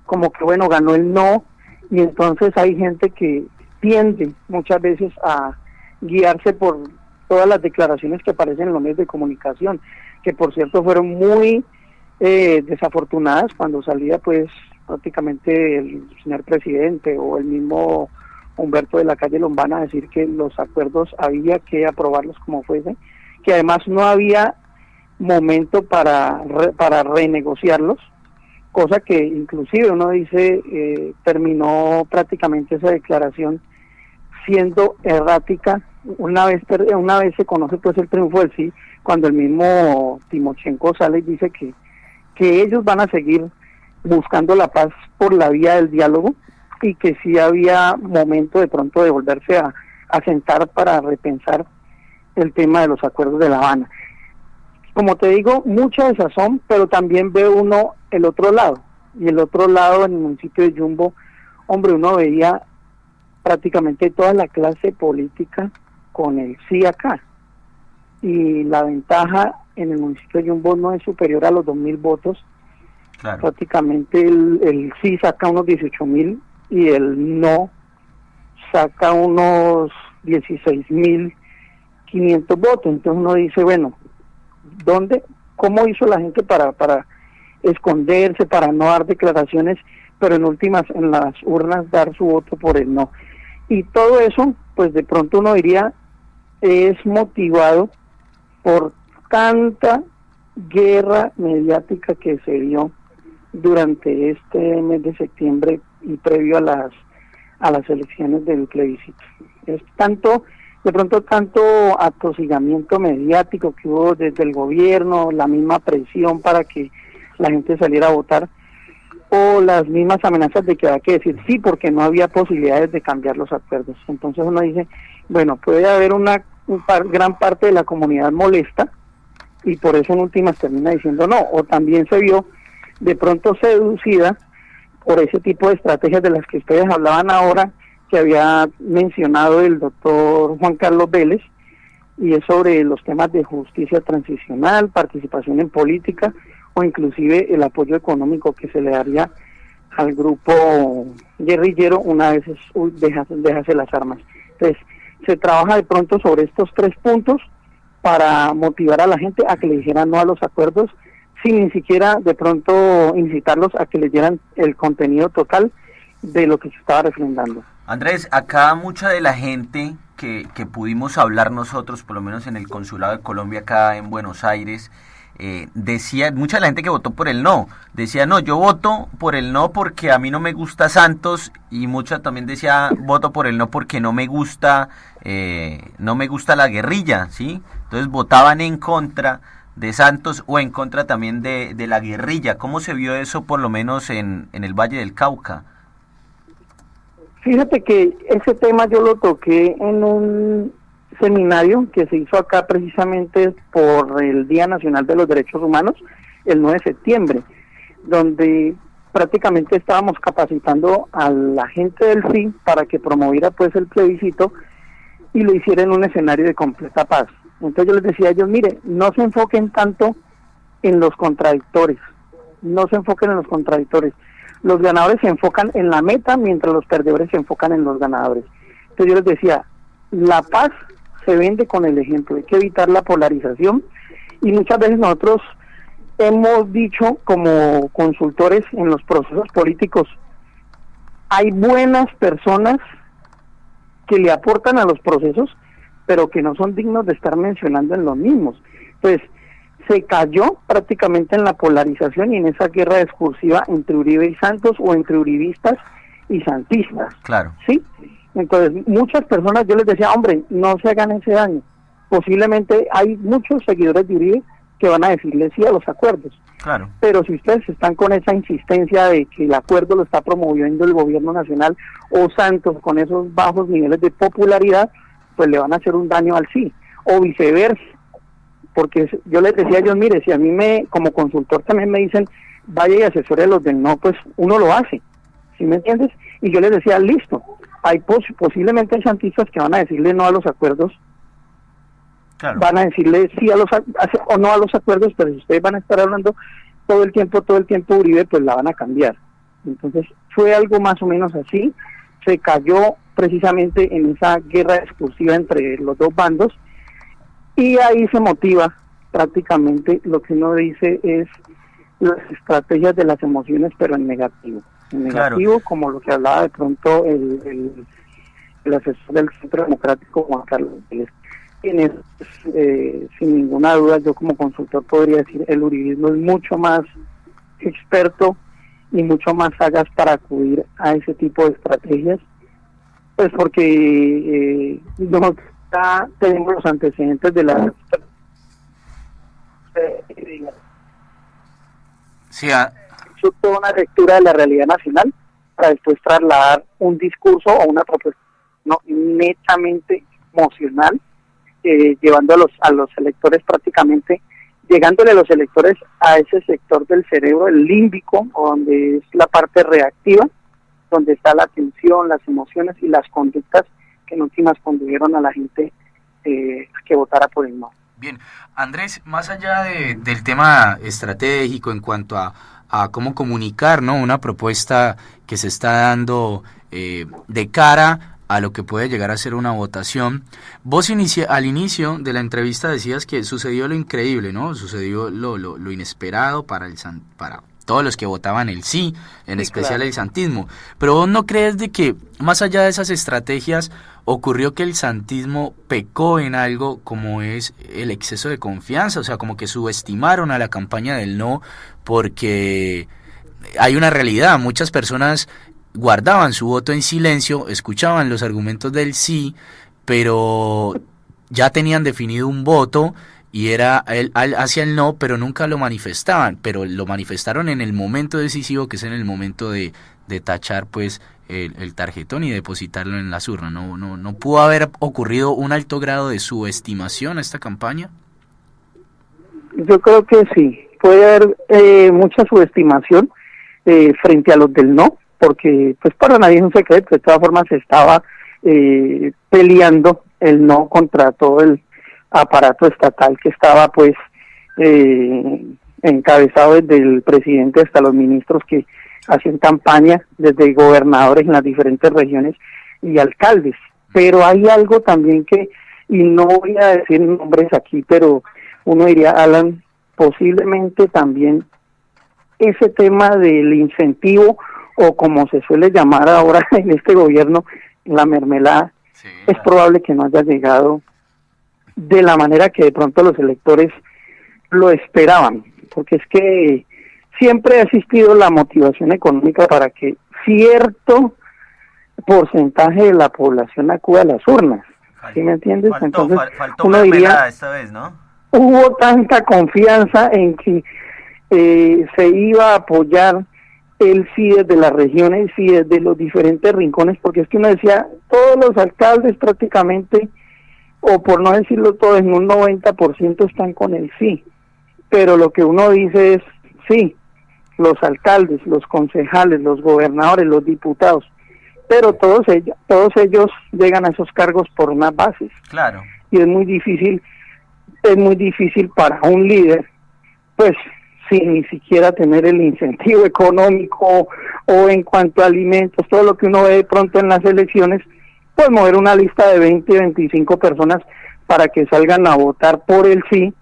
como que bueno, ganó el no, y entonces hay gente que tiende muchas veces a guiarse por todas las declaraciones que aparecen en los medios de comunicación, que por cierto fueron muy desafortunadas cuando salía pues prácticamente el señor presidente o el mismo Humberto de la Calle Lombana a decir que los acuerdos había que aprobarlos como fuese, que además no había momento para renegociarlos, cosa que inclusive uno dice terminó prácticamente esa declaración siendo errática. Una vez se conoce pues el triunfo del sí, cuando el mismo Timochenko sale y dice que ellos van a seguir buscando la paz por la vía del diálogo, y que sí había momento de pronto de volverse a sentar para repensar el tema de los acuerdos de La Habana. Como te digo, mucha desazón, pero también ve uno el otro lado, y el otro lado en el municipio de Yumbo, hombre, uno veía prácticamente toda la clase política con el sí acá, y la ventaja en el municipio de Yumbo no es superior a los 2.000 votos. Claro. Prácticamente el sí saca unos 18.000 y el no saca unos 16.500 votos. Entonces uno dice, bueno, ¿cómo hizo la gente para esconderse, para no dar declaraciones, pero en últimas en las urnas dar su voto por el no? Y todo eso, pues de pronto uno diría, es motivado por tanta guerra mediática que se dio durante este mes de septiembre y previo a las elecciones del plebiscito. Es tanto atosigamiento mediático que hubo desde el gobierno, la misma presión para que la gente saliera a votar, o las mismas amenazas de que había que decir sí porque no había posibilidades de cambiar los acuerdos. Entonces uno dice, bueno, puede haber gran parte de la comunidad molesta, y por eso en últimas termina diciendo no, o también se vio de pronto seducida por ese tipo de estrategias de las que ustedes hablaban ahora, que había mencionado el doctor Juan Carlos Vélez, y es sobre los temas de justicia transicional, participación en política o inclusive el apoyo económico que se le daría al grupo guerrillero una vez dejase las armas. Entonces, se trabaja de pronto sobre estos 3 puntos para motivar a la gente a que le dijeran no a los acuerdos, sin ni siquiera de pronto incitarlos a que les dieran el contenido total de lo que se estaba refrendando. Andrés, acá mucha de la gente que pudimos hablar nosotros, por lo menos en el Consulado de Colombia acá en Buenos Aires, decía, mucha de la gente que votó por el no, decía, no, yo voto por el no porque a mí no me gusta Santos, y mucha también decía, voto por el no porque no me gusta la guerrilla, ¿sí? Entonces votaban en contra de Santos o en contra también de la guerrilla. ¿Cómo se vio eso por lo menos en el Valle del Cauca? Fíjate que ese tema yo lo toqué en un seminario que se hizo acá precisamente por el Día Nacional de los Derechos Humanos, el 9 de septiembre, donde prácticamente estábamos capacitando a la gente del sí para que promoviera pues el plebiscito y lo hiciera en un escenario de completa paz. Entonces yo les decía a ellos, mire, no se enfoquen tanto en los contradictores, los ganadores se enfocan en la meta, mientras los perdedores se enfocan en los ganadores. Entonces yo les decía, la paz se vende con el ejemplo, hay que evitar la polarización, y muchas veces nosotros hemos dicho como consultores en los procesos políticos, hay buenas personas que le aportan a los procesos, pero que no son dignos de estar mencionando en los mismos. Entonces, se cayó prácticamente en la polarización y en esa guerra discursiva entre Uribe y Santos, o entre uribistas y santistas. Claro. ¿Sí? Entonces, muchas personas, yo les decía, hombre, no se hagan ese daño. Posiblemente hay muchos seguidores de Uribe que van a decirle sí a los acuerdos. Claro. Pero si ustedes están con esa insistencia de que el acuerdo lo está promoviendo el gobierno nacional o Santos con esos bajos niveles de popularidad, pues le van a hacer un daño al sí, o viceversa. Porque yo les decía a ellos, mire, si a mí como consultor también me dicen, vaya y asesore a los del no, pues uno lo hace, ¿sí me entiendes? Y yo les decía, listo, hay posiblemente hay santistas que van a decirle no a los acuerdos, claro, van a decirle sí o no a los acuerdos, pero si ustedes van a estar hablando todo el tiempo Uribe, pues la van a cambiar. Entonces fue algo más o menos así, se cayó precisamente en esa guerra discursiva entre los dos bandos, y ahí se motiva prácticamente lo que uno dice es las estrategias de las emociones, pero en negativo. En negativo, claro, como lo que hablaba de pronto el asesor del Centro Democrático, Juan Carlos Vélez. Sin ninguna duda, yo como consultor podría decir, el uribismo es mucho más experto y mucho más sagaz para acudir a ese tipo de estrategias, pues porque no tenemos los antecedentes de la hizo toda una lectura de la realidad nacional para después trasladar un discurso o una propuesta no netamente emocional, llevando a los electores prácticamente, llegándole a los electores a ese sector del cerebro, el límbico, donde es la parte reactiva, donde está la atención, las emociones y las conductas que en últimas condujeron a la gente a que votara por el no. Bien, Andrés, más allá del tema estratégico en cuanto a cómo comunicar, ¿no?, una propuesta que se está dando de cara a lo que puede llegar a ser una votación, vos al inicio de la entrevista decías que sucedió lo increíble, ¿no? Sucedió lo inesperado para todos los que votaban el sí, en especial claro, el santismo. Pero vos no crees de que más allá de esas estrategias ocurrió que el santismo pecó en algo como es el exceso de confianza, o sea, como que subestimaron a la campaña del no, porque hay una realidad, muchas personas guardaban su voto en silencio, escuchaban los argumentos del sí, pero ya tenían definido un voto y era hacia el no, pero nunca lo manifestaban, pero lo manifestaron en el momento decisivo, que es en el momento de tachar pues el tarjetón y depositarlo en las urnas. ¿No pudo haber ocurrido un alto grado de subestimación a esta campaña? Yo creo que sí, puede haber mucha subestimación. frente a los del no, porque pues para nadie es un secreto, de todas formas se estaba peleando el no contra todo el aparato estatal que estaba pues encabezado desde el presidente hasta los ministros que hacen campaña, desde gobernadores en las diferentes regiones y alcaldes. Pero hay algo también que, y no voy a decir nombres aquí, pero uno diría, Alan, posiblemente también ese tema del incentivo, o como se suele llamar ahora en este gobierno, la mermelada, sí, es probable que no haya llegado de la manera que de pronto los electores lo esperaban, porque es que siempre ha existido la motivación económica para que cierto porcentaje de la población acuda a las urnas, ¿sí me entiendes? Entonces faltó uno diría, esta vez, ¿no? Hubo tanta confianza en que se iba a apoyar el sí desde las regiones y desde los diferentes rincones, porque es que uno decía, todos los alcaldes prácticamente, o por no decirlo todo, en un 90% están con el sí, pero lo que uno dice es, sí, los alcaldes, los concejales, los gobernadores, los diputados, pero todos ellos llegan a esos cargos por unas bases. Claro. Y es muy difícil para un líder, pues, sin ni siquiera tener el incentivo económico o en cuanto a alimentos, todo lo que uno ve de pronto en las elecciones, pues mover una lista de 20, 25 personas para que salgan a votar por el sí,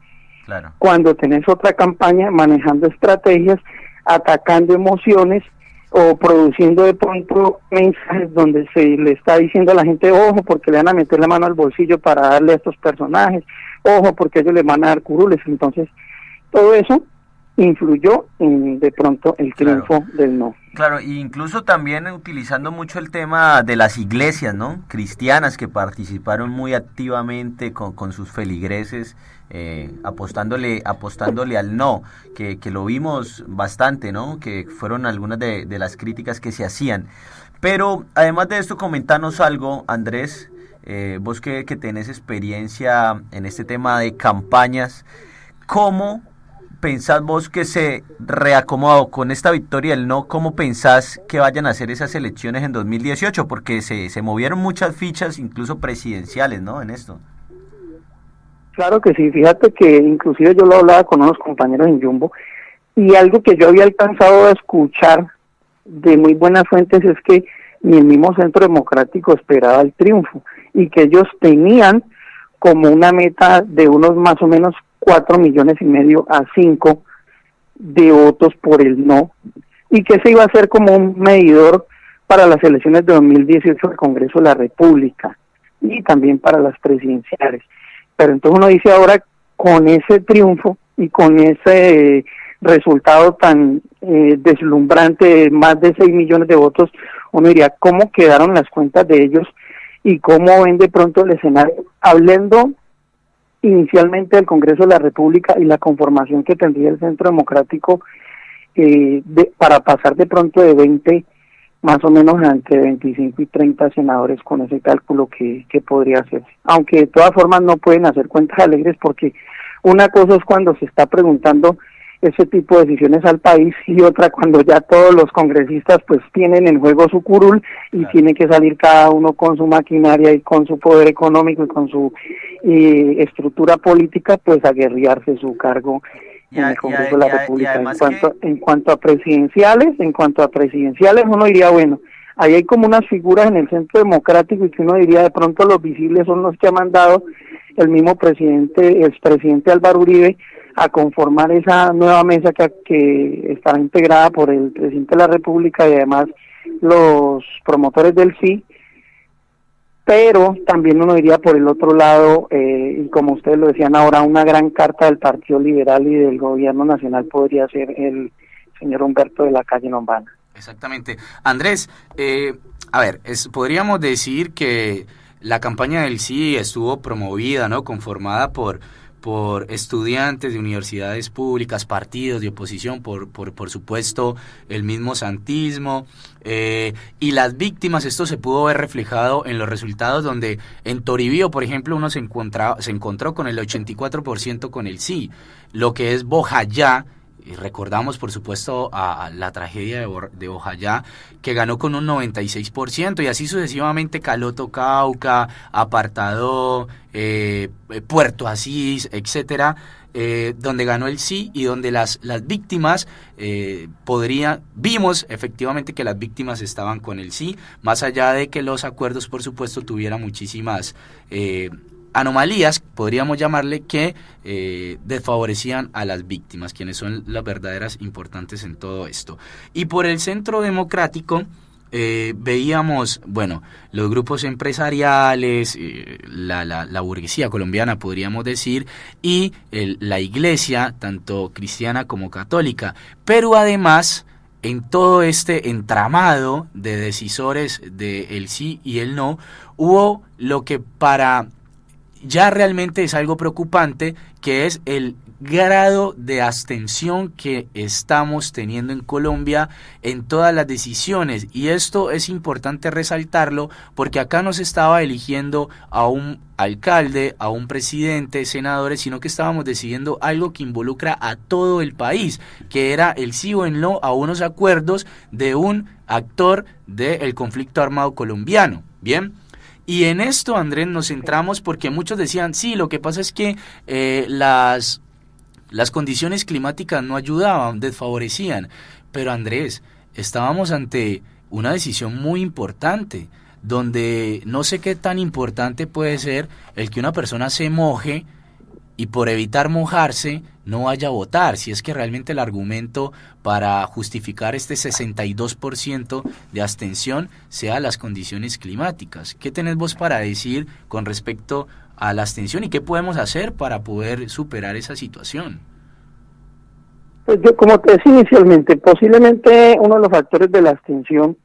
claro, cuando tenés otra campaña manejando estrategias, atacando emociones o produciendo de pronto mensajes donde se le está diciendo a la gente, ojo, porque le van a meter la mano al bolsillo para darle a estos personajes, ojo, porque ellos le van a dar curules. Entonces, todo eso influyó en de pronto el triunfo del no. Claro, e incluso también utilizando mucho el tema de las iglesias, ¿no? Cristianas que participaron muy activamente con sus feligreses, apostándole al no, que lo vimos bastante, ¿no? Que fueron algunas de las críticas que se hacían. Pero además de esto, comentanos algo, Andrés, vos que tenés experiencia en este tema de campañas, ¿cómo pensás vos que se reacomodó con esta victoria del no? ¿Cómo pensás que vayan a ser esas elecciones en 2018? Porque se movieron muchas fichas, incluso presidenciales, ¿no? En esto. Claro que sí, fíjate que inclusive yo lo hablaba con unos compañeros en Jumbo, y algo que yo había alcanzado a escuchar de muy buenas fuentes es que ni el mismo Centro Democrático esperaba el triunfo, y que ellos tenían como una meta de unos más o menos 4,5 millones a 5 de votos por el no, y que se iba a hacer como un medidor para las elecciones de 2018 del Congreso de la República y también para las presidenciales. Pero entonces uno dice ahora, con ese triunfo y con ese resultado tan deslumbrante de más de 6 millones de votos, uno diría, ¿cómo quedaron las cuentas de ellos y cómo ven de pronto el escenario? Hablando inicialmente del Congreso de la República y la conformación que tendría el Centro Democrático para pasar de pronto de 20 más o menos entre 25 y 30 senadores, con ese cálculo que podría hacerse. Aunque de todas formas no pueden hacer cuentas alegres, porque una cosa es cuando se está preguntando ese tipo de decisiones al país, y otra cuando ya todos los congresistas pues tienen en juego su curul y claro, tiene que salir cada uno con su maquinaria y con su poder económico y con su estructura política, pues a guerrearse su cargo en el Congreso de la República. En cuanto a presidenciales, uno diría, bueno, ahí hay como unas figuras en el Centro Democrático, y que uno diría de pronto los visibles son los que ha mandado el mismo expresidente Álvaro Uribe a conformar esa nueva mesa que estará integrada por el presidente de la República y además los promotores del sí. Pero también uno diría por el otro lado, y como ustedes lo decían ahora, una gran carta del Partido Liberal y del Gobierno Nacional podría ser el señor Humberto de la Calle Lombana. Exactamente. Andrés, podríamos decir que la campaña del sí estuvo promovida, ¿no? Conformada por estudiantes de universidades públicas, partidos de oposición, por supuesto el mismo santismo, y las víctimas. Esto se pudo ver reflejado en los resultados, donde en Toribío, por ejemplo, uno se encontró con el 84% con el sí, lo que es Bojayá, y recordamos, por supuesto, a la tragedia de Bojayá, que ganó con un 96%, y así sucesivamente Caloto, Cauca, Apartadó, Puerto Asís, etcétera, donde ganó el sí y donde las víctimas vimos efectivamente que las víctimas estaban con el sí, más allá de que los acuerdos, por supuesto, tuvieran muchísimas anomalías, podríamos llamarle, que desfavorecían a las víctimas, quienes son las verdaderas importantes en todo esto. Y por el Centro Democrático veíamos, bueno, los grupos empresariales, la burguesía colombiana, podríamos decir, y la iglesia, tanto cristiana como católica, pero además, en todo este entramado de decisores del sí y el no, hubo lo que ya realmente es algo preocupante, que es el grado de abstención que estamos teniendo en Colombia en todas las decisiones, y esto es importante resaltarlo porque acá no se estaba eligiendo a un alcalde, a un presidente, senadores, sino que estábamos decidiendo algo que involucra a todo el país, que era el sí o el no a unos acuerdos de un actor del conflicto armado colombiano. Bien. Y en esto, Andrés, nos centramos porque muchos decían, sí, lo que pasa es que las condiciones climáticas no ayudaban, desfavorecían. Pero, Andrés, estábamos ante una decisión muy importante, donde no sé qué tan importante puede ser el que una persona se moje y por evitar mojarse no vaya a votar, si es que realmente el argumento para justificar este 62% de abstención sea las condiciones climáticas. ¿Qué tenés vos para decir con respecto a la abstención y qué podemos hacer para poder superar esa situación? Pues yo, como te decía inicialmente, posiblemente uno de los factores de la abstención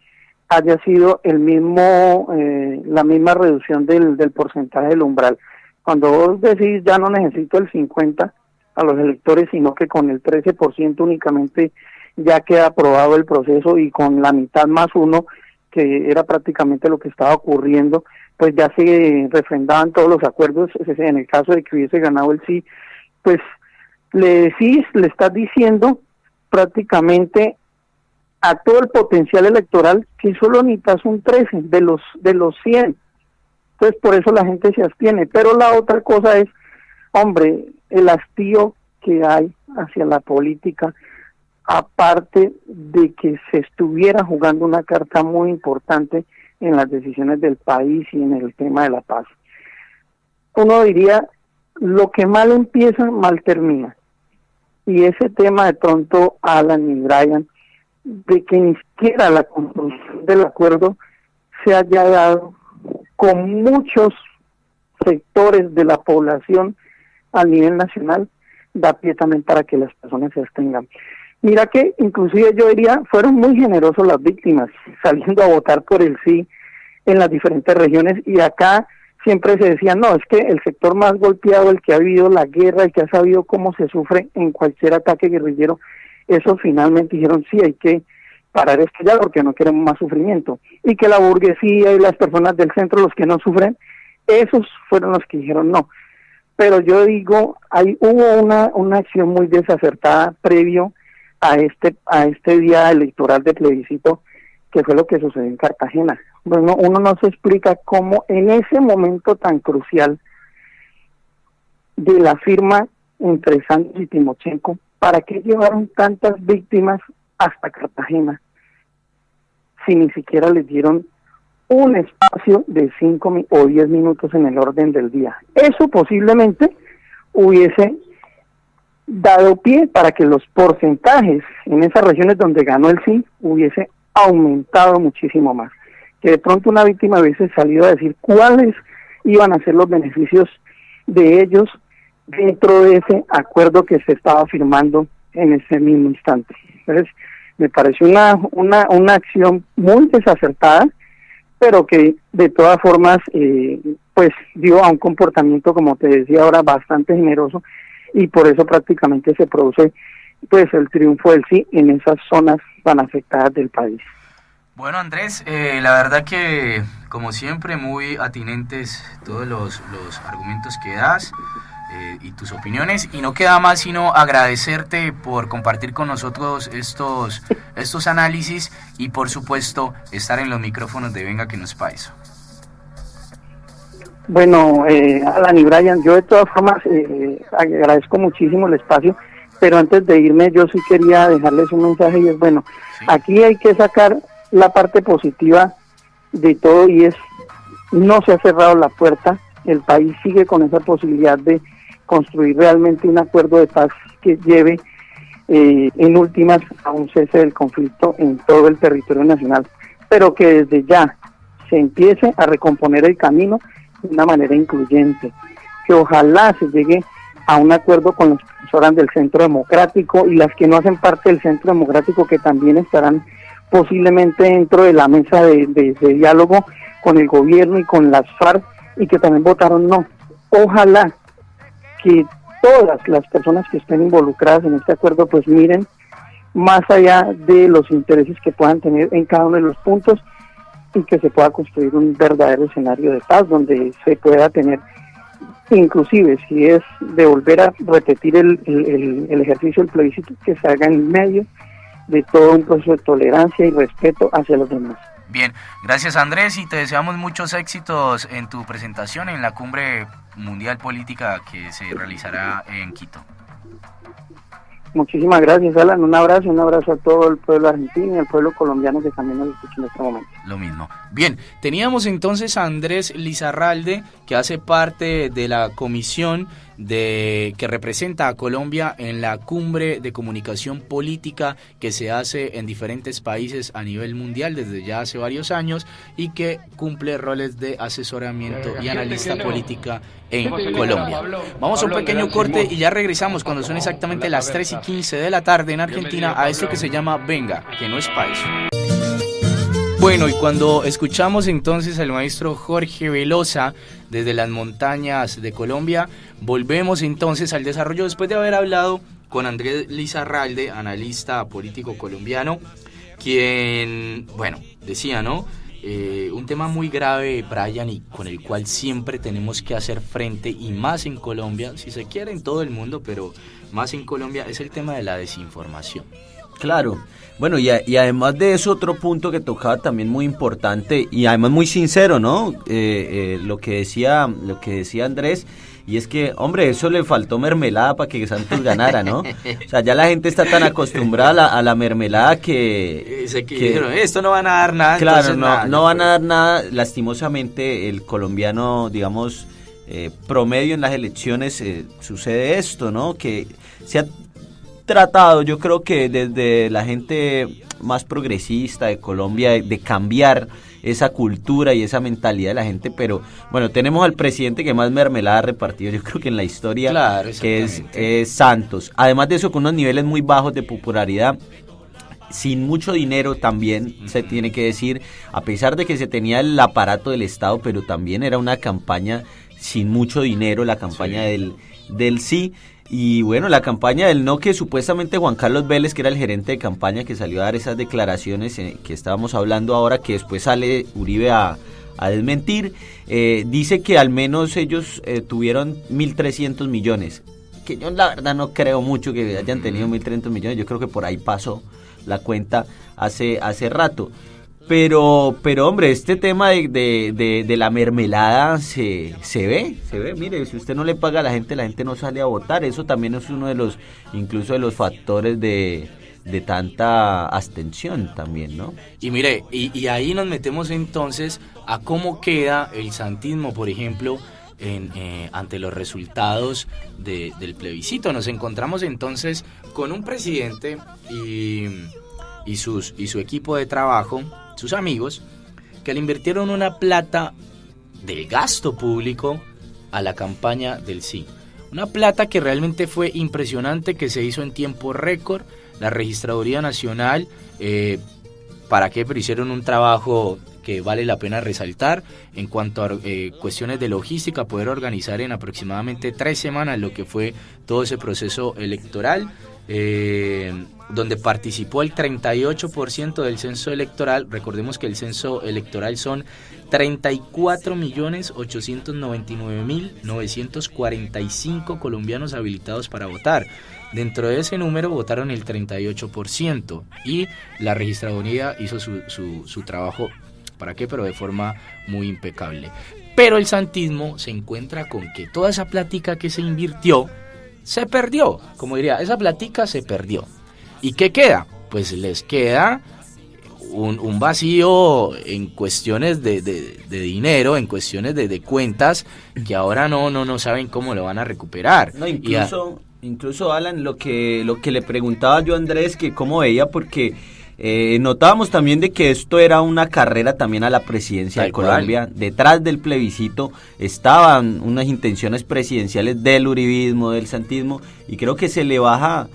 haya sido la misma reducción del porcentaje del umbral. Cuando vos decís ya no necesito el 50% a los electores, sino que con el 13% únicamente ya queda aprobado el proceso, y con la mitad más uno, que era prácticamente lo que estaba ocurriendo, pues ya se refrendaban todos los acuerdos. En el caso de que hubiese ganado el sí, pues le estás diciendo prácticamente a todo el potencial electoral que solo necesitas un 13 de los 100. Entonces por eso la gente se abstiene. Pero la otra cosa es, hombre, el hastío que hay hacia la política, aparte de que se estuviera jugando una carta muy importante en las decisiones del país y en el tema de la paz. Uno diría, lo que mal empieza, mal termina. Y ese tema de pronto, Alan y Brian, de que ni siquiera la construcción del acuerdo se haya dado con muchos sectores de la población a nivel nacional, da pie también para que las personas se abstengan. Mira que inclusive yo diría, fueron muy generosos las víctimas saliendo a votar por el sí en las diferentes regiones, y acá siempre se decía, no, es que el sector más golpeado, el que ha vivido la guerra, el que ha sabido cómo se sufre en cualquier ataque guerrillero, esos finalmente dijeron, sí, hay que parar esto ya porque no queremos más sufrimiento, y que la burguesía y las personas del centro, los que no sufren, esos fueron los que dijeron no. Pero yo digo, hubo una acción muy desacertada previo a este día electoral de plebiscito, que fue lo que sucedió en Cartagena. Bueno, uno no se explica cómo en ese momento tan crucial de la firma entre Santos y Timochenko, ¿para qué llevaron tantas víctimas hasta Cartagena si ni siquiera les dieron un espacio de 5 o 10 minutos en el orden del día? Eso posiblemente hubiese dado pie para que los porcentajes en esas regiones donde ganó el sí hubiese aumentado muchísimo más, que de pronto una víctima hubiese salido a decir cuáles iban a ser los beneficios de ellos dentro de ese acuerdo que se estaba firmando en ese mismo instante. Entonces, me pareció una acción muy desacertada, pero que de todas formas pues dio a un comportamiento, como te decía ahora, bastante generoso, y por eso prácticamente se produce pues el triunfo del sí en esas zonas tan afectadas del país. Bueno, Andrés, la verdad que como siempre muy atinentes todos los argumentos que das. y tus opiniones, y no queda más sino agradecerte por compartir con nosotros estos análisis y por supuesto estar en los micrófonos de Venga que no es pa' eso. Bueno, Alan y Brian, yo de todas formas agradezco muchísimo el espacio, pero antes de irme yo sí quería dejarles un mensaje y es, bueno, sí, aquí hay que sacar la parte positiva de todo y es, no se ha cerrado la puerta, el país sigue con esa posibilidad de construir realmente un acuerdo de paz que lleve en últimas a un cese del conflicto en todo el territorio nacional, pero que desde ya se empiece a recomponer el camino de una manera incluyente, que ojalá se llegue a un acuerdo con las personas del Centro Democrático y las que no hacen parte del Centro Democrático, que también estarán posiblemente dentro de la mesa de diálogo con el gobierno y con las FARC, y que también votaron no. Ojalá que todas las personas que estén involucradas en este acuerdo pues miren más allá de los intereses que puedan tener en cada uno de los puntos y que se pueda construir un verdadero escenario de paz donde se pueda tener, inclusive si es de volver a repetir el ejercicio del plebiscito, que se haga en medio de todo un proceso de tolerancia y respeto hacia los demás. Bien, gracias Andrés y te deseamos muchos éxitos en tu presentación en la Cumbre Mundial Política que se realizará en Quito. Muchísimas gracias, Alan, un abrazo a todo el pueblo argentino y al pueblo colombiano que también nos escucha en este momento. Lo mismo. Bien, teníamos entonces a Andrés Lizarralde, que hace parte de la comisión que representa a Colombia en la Cumbre de Comunicación Política que se hace en diferentes países a nivel mundial desde ya hace varios años y que cumple roles de asesoramiento y analista política en Colombia. Vamos a un pequeño corte y ya regresamos cuando son exactamente las 3:15 de la tarde en Argentina a esto que se llama Venga, que no es pa' eso. Bueno, y cuando escuchamos entonces al maestro Jorge Velosa desde las montañas de Colombia, volvemos entonces al desarrollo después de haber hablado con Andrés Lizarralde, analista político colombiano, quien, bueno, decía, ¿no? Un tema muy grave, Brian, y con el cual siempre tenemos que hacer frente, y más en Colombia, si se quiere en todo el mundo, pero más en Colombia, es el tema de la desinformación. Claro, bueno, y además de eso, otro punto que tocaba también muy importante y además muy sincero, ¿no? Lo que decía Andrés, y es que, hombre, eso le faltó mermelada para que Santos ganara, ¿no? O sea, ya la gente está tan acostumbrada a la mermelada que dijeron, esto no van a dar nada. Claro, no van a dar nada. Lastimosamente, el colombiano, digamos, promedio en las elecciones sucede esto, ¿no? Que se ha tratado, yo creo que desde la gente más progresista de Colombia, de cambiar esa cultura y esa mentalidad de la gente, pero bueno, tenemos al presidente que más mermelada ha repartido, yo creo que en la historia, claro, que es Santos. Además de eso, con unos niveles muy bajos de popularidad, sin mucho dinero también, se tiene que decir, a pesar de que se tenía el aparato del Estado, pero también era una campaña sin mucho dinero, la campaña del sí. Y bueno, la campaña del no, que supuestamente Juan Carlos Vélez, que era el gerente de campaña, que salió a dar esas declaraciones que estábamos hablando ahora, que después sale Uribe a desmentir, dice que al menos ellos tuvieron 1.300 millones, que yo la verdad no creo mucho que hayan tenido 1.300 millones, yo creo que por ahí pasó la cuenta hace rato. Pero hombre, este tema de la mermelada se ve, mire, si usted no le paga a la gente no sale a votar, eso también es uno de los, incluso de los factores de tanta abstención también, ¿no? Y mire, y ahí nos metemos entonces a cómo queda el santismo, por ejemplo, ante los resultados del plebiscito. Nos encontramos entonces con un presidente y su equipo de trabajo, sus amigos, que le invirtieron una plata del gasto público a la campaña del sí. Una plata que realmente fue impresionante, que se hizo en tiempo récord. La Registraduría Nacional, ¿para qué? Pero hicieron un trabajo que vale la pena resaltar en cuanto a cuestiones de logística, poder organizar en aproximadamente 3 semanas lo que fue todo ese proceso electoral, donde participó el 38% del censo electoral. Recordemos que el censo electoral son 34.899.945 colombianos habilitados para votar. Dentro de ese número votaron el 38% y la registraduría hizo su trabajo, ¿para qué? Pero de forma muy impecable. Pero el santismo se encuentra con que toda esa plática que se invirtió se perdió, como diría, esa plática se perdió. ¿Y qué queda? Pues les queda un vacío en cuestiones de dinero, en cuestiones de cuentas, que ahora no saben cómo lo van a recuperar. No, incluso Alan, lo que le preguntaba yo a Andrés, que cómo veía, porque notábamos también de que esto era una carrera también a la presidencia de Colombia. Detrás del plebiscito estaban unas intenciones presidenciales del uribismo, del santismo, y creo que se le baja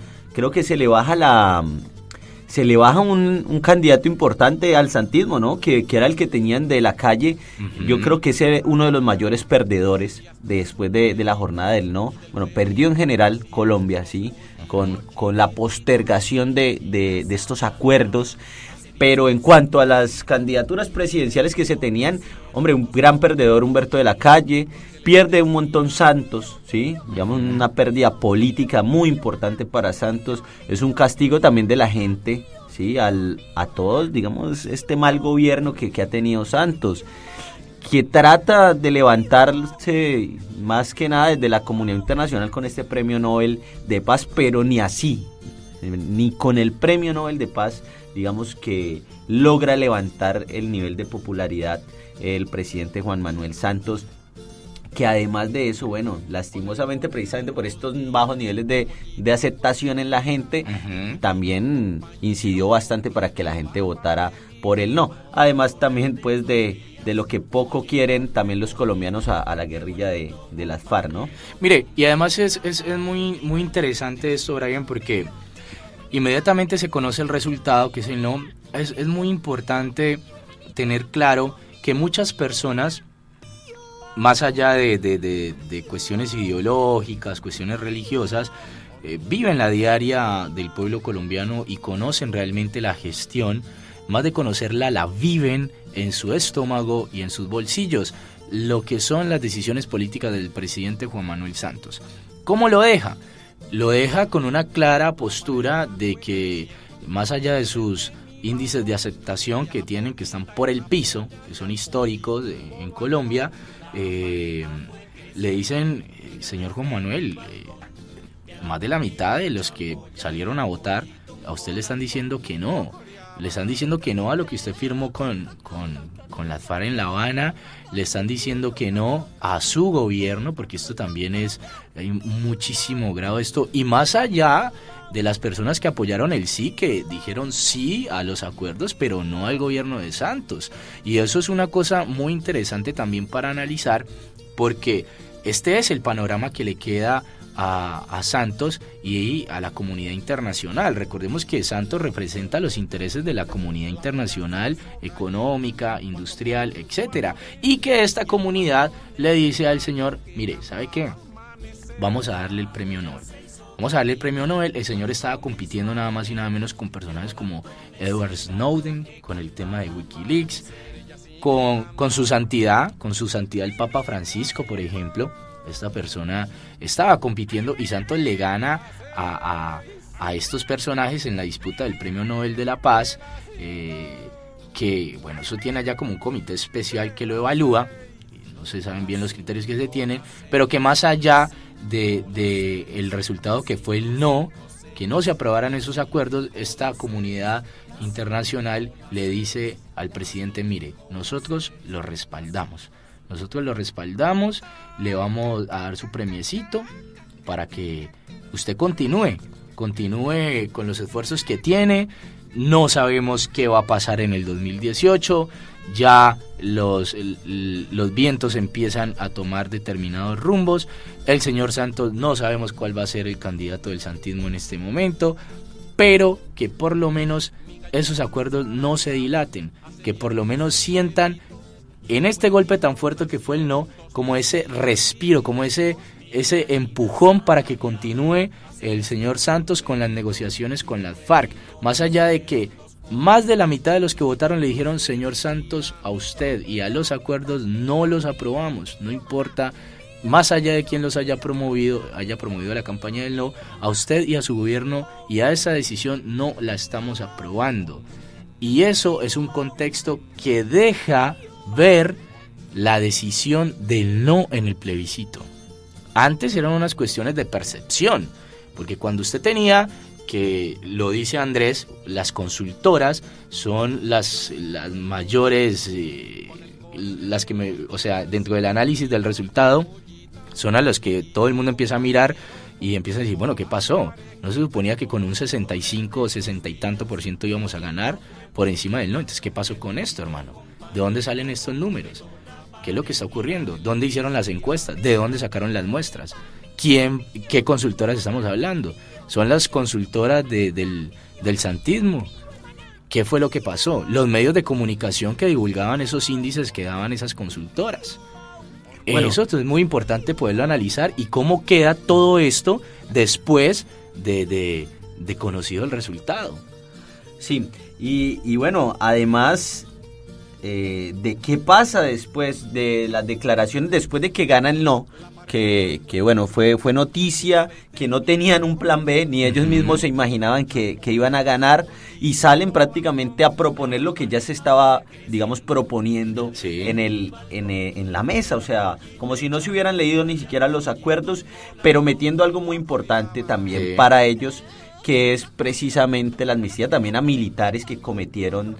un candidato importante al santismo, ¿no? Que era el que tenían de la calle. Uh-huh. Yo creo que ese es uno de los mayores perdedores después de la jornada del no. Bueno, perdió en general Colombia, ¿sí? Con la postergación de estos acuerdos. Pero en cuanto a las candidaturas presidenciales que se tenían, hombre, un gran perdedor Humberto de la Calle, pierde un montón Santos, ¿sí? Digamos, una pérdida política muy importante para Santos, es un castigo también de la gente, ¿sí? A todos, digamos, este mal gobierno que ha tenido Santos, que trata de levantarse más que nada desde la comunidad internacional con este premio Nobel de Paz, pero ni así, ni con el premio Nobel de Paz, digamos que logra levantar el nivel de popularidad el presidente Juan Manuel Santos, que además de eso, bueno, lastimosamente, precisamente por estos bajos niveles de aceptación en la gente, uh-huh, también incidió bastante para que la gente votara por el no. Además también, pues, de lo que poco quieren también los colombianos a la guerrilla de las FARC, ¿no? Mire, y además es muy, muy interesante esto, Brian, porque inmediatamente se conoce el resultado, que es el no. Es muy importante tener claro que muchas personas, más allá de cuestiones ideológicas, cuestiones religiosas, viven la diaria del pueblo colombiano y conocen realmente la gestión. Más de conocerla, la viven en su estómago y en sus bolsillos, lo que son las decisiones políticas del presidente Juan Manuel Santos. ¿Cómo lo deja? Lo deja con una clara postura de que, más allá de sus índices de aceptación que tienen, que están por el piso, que son históricos en Colombia, le dicen, señor Juan Manuel, más de la mitad de los que salieron a votar, a usted le están diciendo que no. Le están diciendo que no a lo que usted firmó con las FARC en La Habana, le están diciendo que no a su gobierno, porque esto también hay muchísimo grado de esto, y más allá de las personas que apoyaron el sí, que dijeron sí a los acuerdos, pero no al gobierno de Santos. Y eso es una cosa muy interesante también para analizar, porque este es el panorama que le queda a Santos y a la comunidad internacional. Recordemos que Santos representa los intereses de la comunidad internacional, económica, industrial, etcétera, y que esta comunidad le dice al señor, mire, ¿sabe qué? Vamos a darle el premio Nobel. Vamos a darle el premio Nobel. El señor estaba compitiendo nada más y nada menos con personajes como Edward Snowden, con el tema de Wikileaks, con su santidad el Papa Francisco, por ejemplo. Esta persona estaba compitiendo y Santos le gana a estos personajes en la disputa del Premio Nobel de la Paz, que, bueno, eso tiene allá como un comité especial que lo evalúa, no se saben bien los criterios que se tienen, pero que más allá de el resultado que fue el no, que no se aprobaran esos acuerdos, esta comunidad internacional le dice al presidente, mire, nosotros lo respaldamos, le vamos a dar su premiecito para que usted continúe con los esfuerzos que tiene. No sabemos qué va a pasar en el 2018, ya los vientos empiezan a tomar determinados rumbos. El señor Santos no sabemos cuál va a ser el candidato del santismo en este momento, pero que por lo menos esos acuerdos no se dilaten, que por lo menos sientan en este golpe tan fuerte que fue el no, como ese respiro, como ese empujón para que continúe el señor Santos con las negociaciones con las FARC, más allá de que más de la mitad de los que votaron le dijeron: señor Santos, a usted y a los acuerdos no los aprobamos, no importa, más allá de quién los haya promovido la campaña del no, a usted y a su gobierno y a esa decisión no la estamos aprobando. Y eso es un contexto que deja ver la decisión del no en el plebiscito. Antes eran unas cuestiones de percepción, porque cuando usted tenía, que lo dice Andrés, las consultoras son las mayores, dentro del análisis del resultado, son a los que todo el mundo empieza a mirar y empieza a decir, bueno, ¿qué pasó? ¿No se suponía que con un 65 o 60 y tanto % íbamos a ganar por encima del no? Entonces, ¿qué pasó con esto, hermano? ¿De dónde salen estos números? ¿Qué es lo que está ocurriendo? ¿Dónde hicieron las encuestas? ¿De dónde sacaron las muestras? ¿Qué consultoras estamos hablando? Son las consultoras del santismo. ¿Qué fue lo que pasó? Los medios de comunicación que divulgaban esos índices que daban esas consultoras. Bueno, eso es muy importante poderlo analizar y cómo queda todo esto después de conocido el resultado. Sí, y bueno, además de qué pasa después de las declaraciones, después de que gana el no, que bueno, fue noticia, que no tenían un plan B, ni ellos mismos se imaginaban que iban a ganar, y salen prácticamente a proponer lo que ya se estaba, digamos, proponiendo sí, en la mesa, o sea, como si no se hubieran leído ni siquiera los acuerdos, pero metiendo algo muy importante también sí, para ellos, que es precisamente la amnistía también a militares que cometieron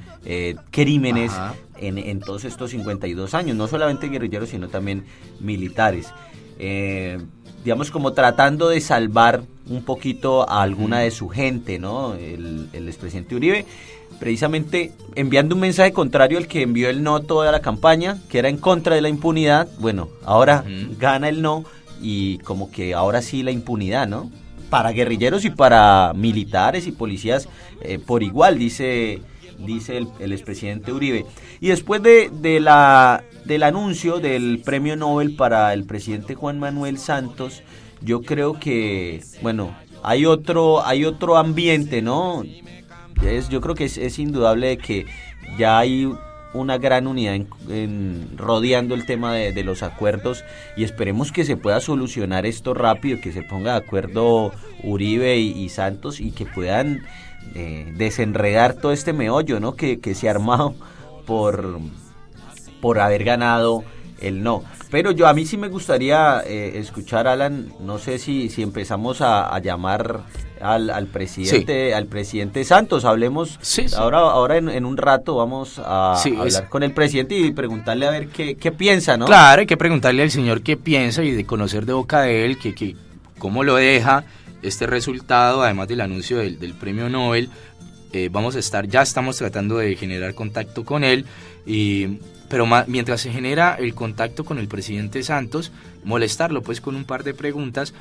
crímenes en todos estos 52 años, no solamente guerrilleros, sino también militares. Digamos, como tratando de salvar un poquito a alguna de su gente, ¿no? El expresidente Uribe, precisamente enviando un mensaje contrario al que envió el no toda la campaña, que era en contra de la impunidad. Bueno, ahora gana el no y como que ahora sí la impunidad, ¿no? Para guerrilleros y para militares y policías por igual, dice el expresidente Uribe. Y después del anuncio del premio Nobel para el presidente Juan Manuel Santos, yo creo que, bueno, hay otro ambiente, ¿no? Yo creo que es indudable de que ya hay una gran unidad rodeando el tema de los acuerdos, y esperemos que se pueda solucionar esto rápido, que se ponga de acuerdo Uribe y Santos y que puedan desenredar todo este meollo, ¿no? que se ha armado por haber ganado el no. Pero a mí sí me gustaría escuchar, Alan, no sé si empezamos a llamar al presidente, sí, al presidente Santos. Hablemos, sí, sí. Ahora en un rato vamos a hablar con el presidente y preguntarle a ver qué piensa, ¿no? Claro, hay que preguntarle al señor qué piensa y de conocer de boca de él que cómo lo deja este resultado, además del anuncio del premio Nobel. Ya estamos tratando de generar contacto con él, pero mientras se genera el contacto con el presidente Santos, molestarlo pues con un par de preguntas,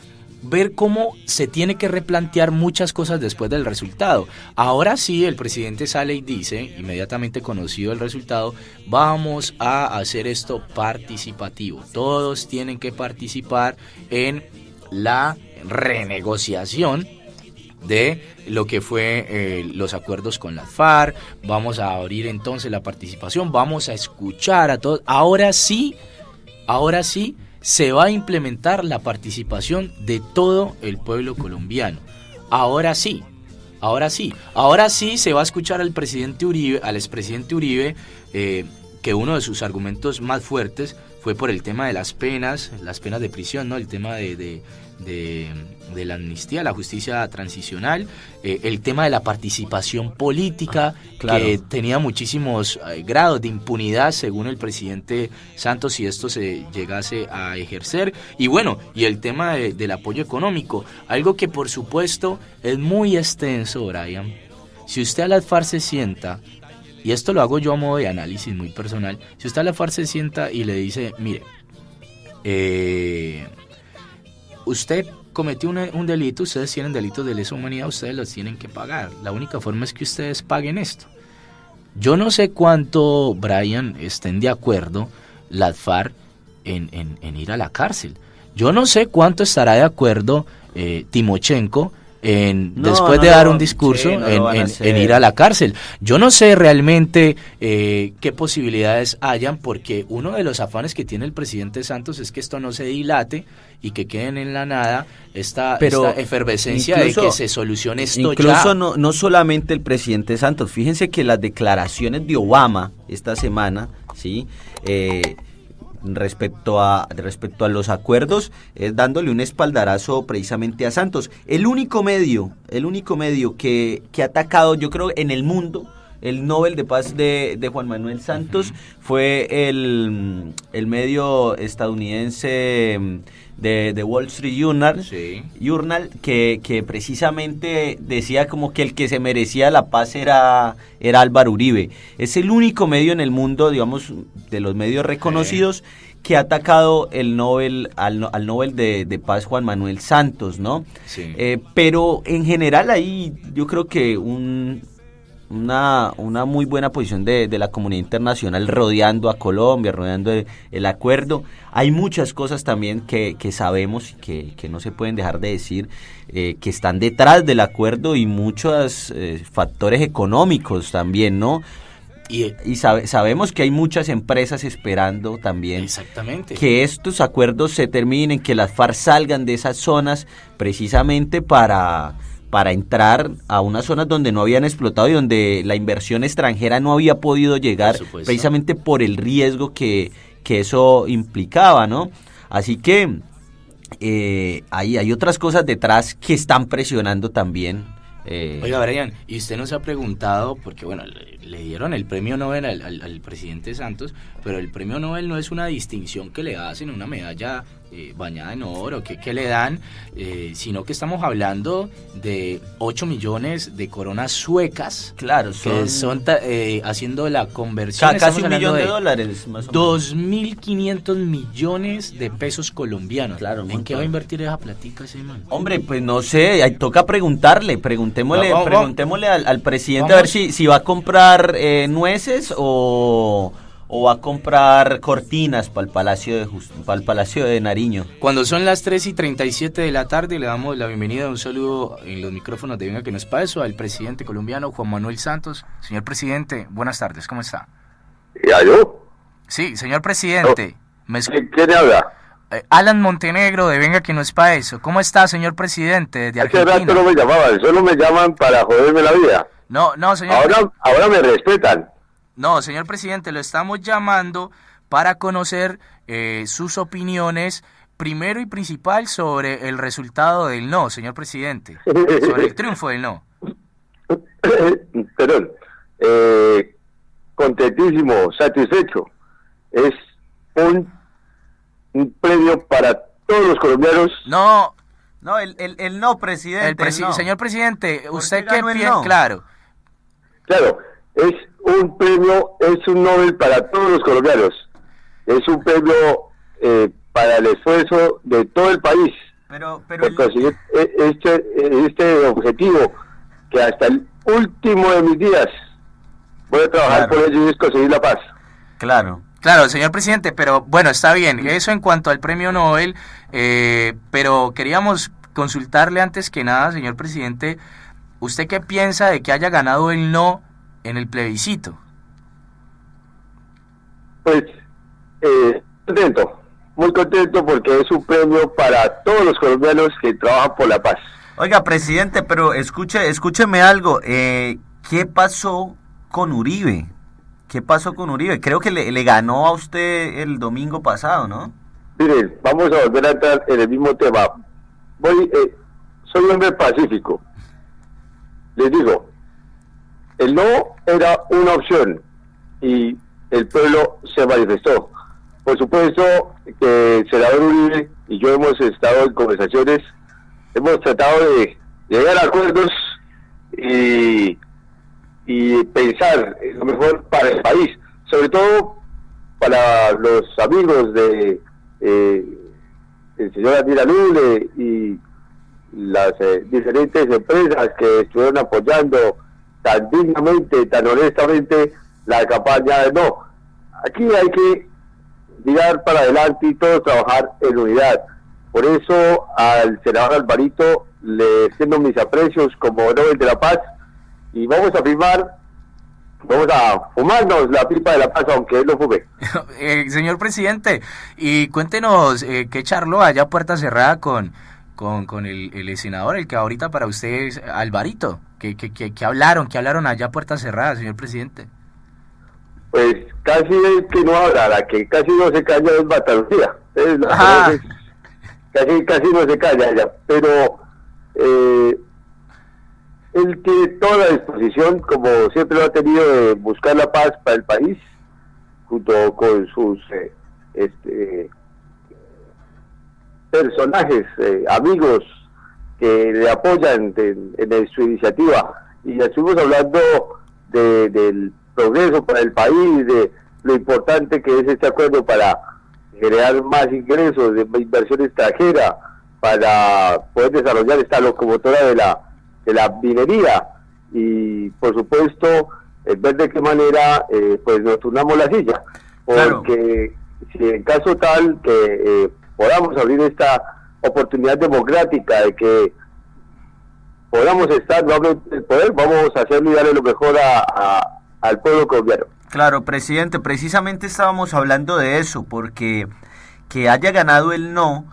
ver cómo se tiene que replantear muchas cosas después del resultado. Ahora sí, el presidente sale y dice, inmediatamente conocido el resultado, vamos a hacer esto participativo. Todos tienen que participar en la renegociación de lo que fue los acuerdos con las FARC. Vamos a abrir entonces la participación, vamos a escuchar a todos. Ahora sí se va a implementar la participación de todo el pueblo colombiano. Ahora sí se va a escuchar al expresidente Uribe, que uno de sus argumentos más fuertes fue por el tema de las penas de prisión, ¿no? El tema de la amnistía, la justicia transicional, el tema de la participación política, claro, que tenía muchísimos grados de impunidad según el presidente Santos si esto se llegase a ejercer, y bueno, y el tema del apoyo económico, algo que por supuesto es muy extenso, Brian. Si usted a las FARC se sienta, y esto lo hago yo a modo de análisis muy personal, si usted a la FARC se sienta y le dice, mire, usted cometió un delito, ustedes tienen delitos de lesa humanidad, ustedes los tienen que pagar. La única forma es que ustedes paguen esto. Yo no sé cuánto, Brian, estén de acuerdo las FARC en ir a la cárcel. Yo no sé cuánto estará de acuerdo Timochenko después de dar un discurso en ir a la cárcel. Yo no sé realmente qué posibilidades hayan, porque uno de los afanes que tiene el presidente Santos es que esto no se dilate y que queden en la nada esta efervescencia de que se solucione esto ya. Incluso no solamente el presidente Santos, fíjense que las declaraciones de Obama esta semana, ¿sí?, respecto a los acuerdos, es dándole un espaldarazo precisamente a Santos. El único medio que ha atacado, yo creo, en el mundo el Nobel de Paz de Juan Manuel Santos, fue el medio estadounidense de Wall Street Journal, sí, que precisamente decía como que el que se merecía la paz era Álvaro Uribe. Es el único medio en el mundo, digamos, de los medios reconocidos, que ha atacado el Nobel al Nobel de Paz Juan Manuel Santos, ¿no? Sí. Pero en general ahí yo creo que una muy buena posición de la comunidad internacional rodeando a Colombia, rodeando el acuerdo. Hay muchas cosas también que sabemos y que no se pueden dejar de decir, que están detrás del acuerdo, y muchos factores económicos también, ¿no? Y sabemos que hay muchas empresas esperando también, exactamente, que estos acuerdos se terminen, que las FARC salgan de esas zonas precisamente para entrar a unas zonas donde no habían explotado y donde la inversión extranjera no había podido llegar, precisamente por el riesgo que eso implicaba, ¿no? Así que hay otras cosas detrás que están presionando también. Oiga, Brian, y usted nos ha preguntado, porque bueno, le dieron el premio Nobel al presidente Santos, pero el premio Nobel no es una distinción que le hacen, una medalla bañada en oro, que le dan, sino que estamos hablando de 8 millones de coronas suecas, claro, que son haciendo la conversión, casi $1.000.000 más o menos. 2.500 millones de pesos colombianos. Claro, ¿En qué va a invertir esa platica ese man? Hombre, pues no sé, toca preguntémosle al presidente a ver si va a comprar nueces o va a comprar cortinas para el Palacio de Nariño. Cuando son las 3:37 de la tarde, le damos la bienvenida, un saludo en los micrófonos de Venga que no es pa' eso, al presidente colombiano Juan Manuel Santos. Señor presidente, buenas tardes, ¿cómo está? ¿Aló? Sí, señor presidente. ¿Quién habla? Alan Montenegro de Venga que no es pa' eso. ¿Cómo está, señor presidente, de Argentina? Hace rato no me llamaban, solo me llaman para joderme la vida. No, señor. Ahora me respetan. No, señor presidente, lo estamos llamando para conocer sus opiniones, primero y principal, sobre el resultado del no, señor presidente, sobre el triunfo del no. Perdón, contentísimo, satisfecho. Es un premio para todos los colombianos. No, el no, presidente. No. Señor presidente, ¿usted qué piensa? No? Claro, es un premio, es un Nobel para todos los colombianos. Es un premio para el esfuerzo de todo el país. Pero por conseguir este objetivo, que hasta el último de mis días voy a trabajar por ello, y es conseguir la paz. Claro, señor presidente, pero bueno, está bien, eso en cuanto al premio Nobel, pero queríamos consultarle antes que nada, señor presidente, ¿usted qué piensa de que haya ganado el no en el plebiscito? Pues, muy contento, porque es un premio para todos los colombianos que trabajan por la paz. Oiga, presidente, pero escúcheme algo, ¿qué pasó con Uribe? Creo que le ganó a usted el domingo pasado, ¿no? Miren, vamos a volver a entrar en el mismo tema. Soy un hombre pacífico. Les digo, el no era una opción y el pueblo se manifestó. Por supuesto que el senador Uribe y yo hemos estado en conversaciones, hemos tratado de llegar a acuerdos y pensar en lo mejor para el país, sobre todo para los amigos de el señor Andira Lule y las diferentes empresas que estuvieron apoyando tan dignamente, tan honestamente la campaña de no. Aquí hay que mirar para adelante y todos trabajar en unidad. Por eso al senador Alvarito le extiendo mis aprecios como Nobel de la Paz y vamos a fumarnos la pipa de la paz, aunque él no fume. Señor presidente, y cuéntenos qué charló allá a puerta cerrada con el senador, el que ahorita para usted es Alvarito, que hablaron allá a puerta cerrada, señor presidente. Pues casi es que no habla, la que casi no se calla es Batalía. Casi no se calla ya, pero él tiene toda la disposición, como siempre lo ha tenido, de buscar la paz para el país, junto con sus personajes, amigos que le apoyan en su iniciativa. Y ya estuvimos hablando del progreso para el país, de lo importante que es este acuerdo para generar más ingresos de inversión extranjera, para poder desarrollar esta locomotora de la minería y por supuesto ver de qué manera pues nos turnamos la silla, porque si en caso tal que podamos abrir esta oportunidad democrática de que podamos estar nuevamente en el poder, vamos a hacerlo y darle lo mejor al pueblo colombiano. Claro, presidente, precisamente estábamos hablando de eso, porque que haya ganado el no,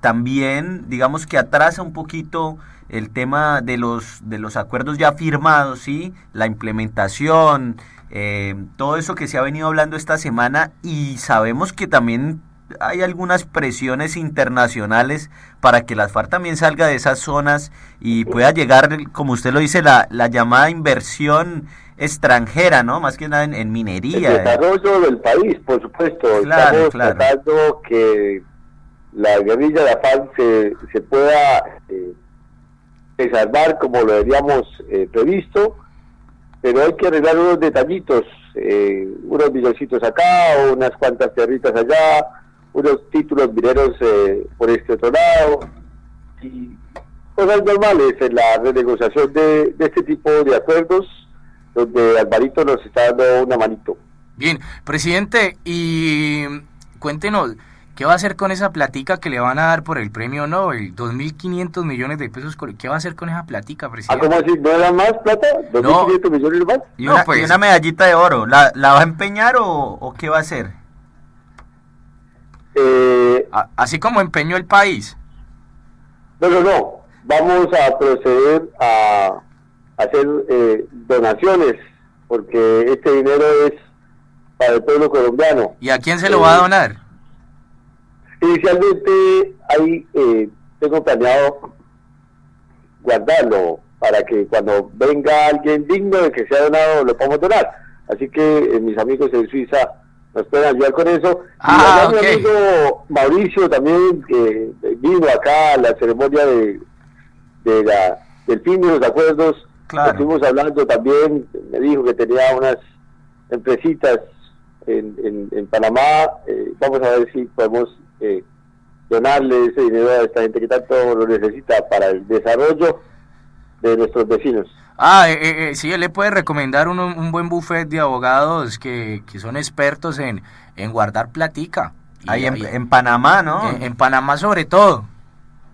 también digamos que atrasa un poquito el tema de los acuerdos ya firmados, ¿sí? La implementación, todo eso que se ha venido hablando esta semana, y sabemos que también hay algunas presiones internacionales para que las FARC también salga de esas zonas y pueda llegar, como usted lo dice, la llamada inversión extranjera, ¿no? Más que nada en minería. El desarrollo del país, por supuesto. Estamos tratando que la guerrilla de la FARC se pueda desarmar como lo habíamos previsto, pero hay que arreglar unos detallitos, unos milloncitos acá, unas cuantas tierritas allá, unos títulos mineros por este otro lado, y cosas normales en la renegociación de este tipo de acuerdos, donde Alvarito nos está dando una manito. Bien, presidente, y cuéntenos, ¿qué va a hacer con esa platica que le van a dar por el premio Nobel? 2.500 millones de pesos, ¿qué va a hacer con esa platica, presidente? ¿Cómo así? ¿No era más plata? ¿2.500 millones más? Y una medallita de oro, ¿la va a empeñar o qué va a hacer? Así como empeñó el país. No. Vamos a proceder a hacer donaciones, porque este dinero es para el pueblo colombiano. ¿Y a quién se lo va a donar? Inicialmente ahí tengo planeado guardarlo para que cuando venga alguien digno de que sea donado lo podamos donar. Así que mis amigos en Suiza nos pueden ayudar con eso. Y mi amigo Mauricio también, que vino acá a la ceremonia del fin de los acuerdos. Claro. Estuvimos hablando también, me dijo que tenía unas empresitas en Panamá. Vamos a ver si podemos donarle ese dinero a esta gente que tanto lo necesita para el desarrollo de nuestros vecinos. Sí, él le puede recomendar un buen buffet de abogados que son expertos en guardar platica. Ahí en Panamá, ¿no? En Panamá sobre todo.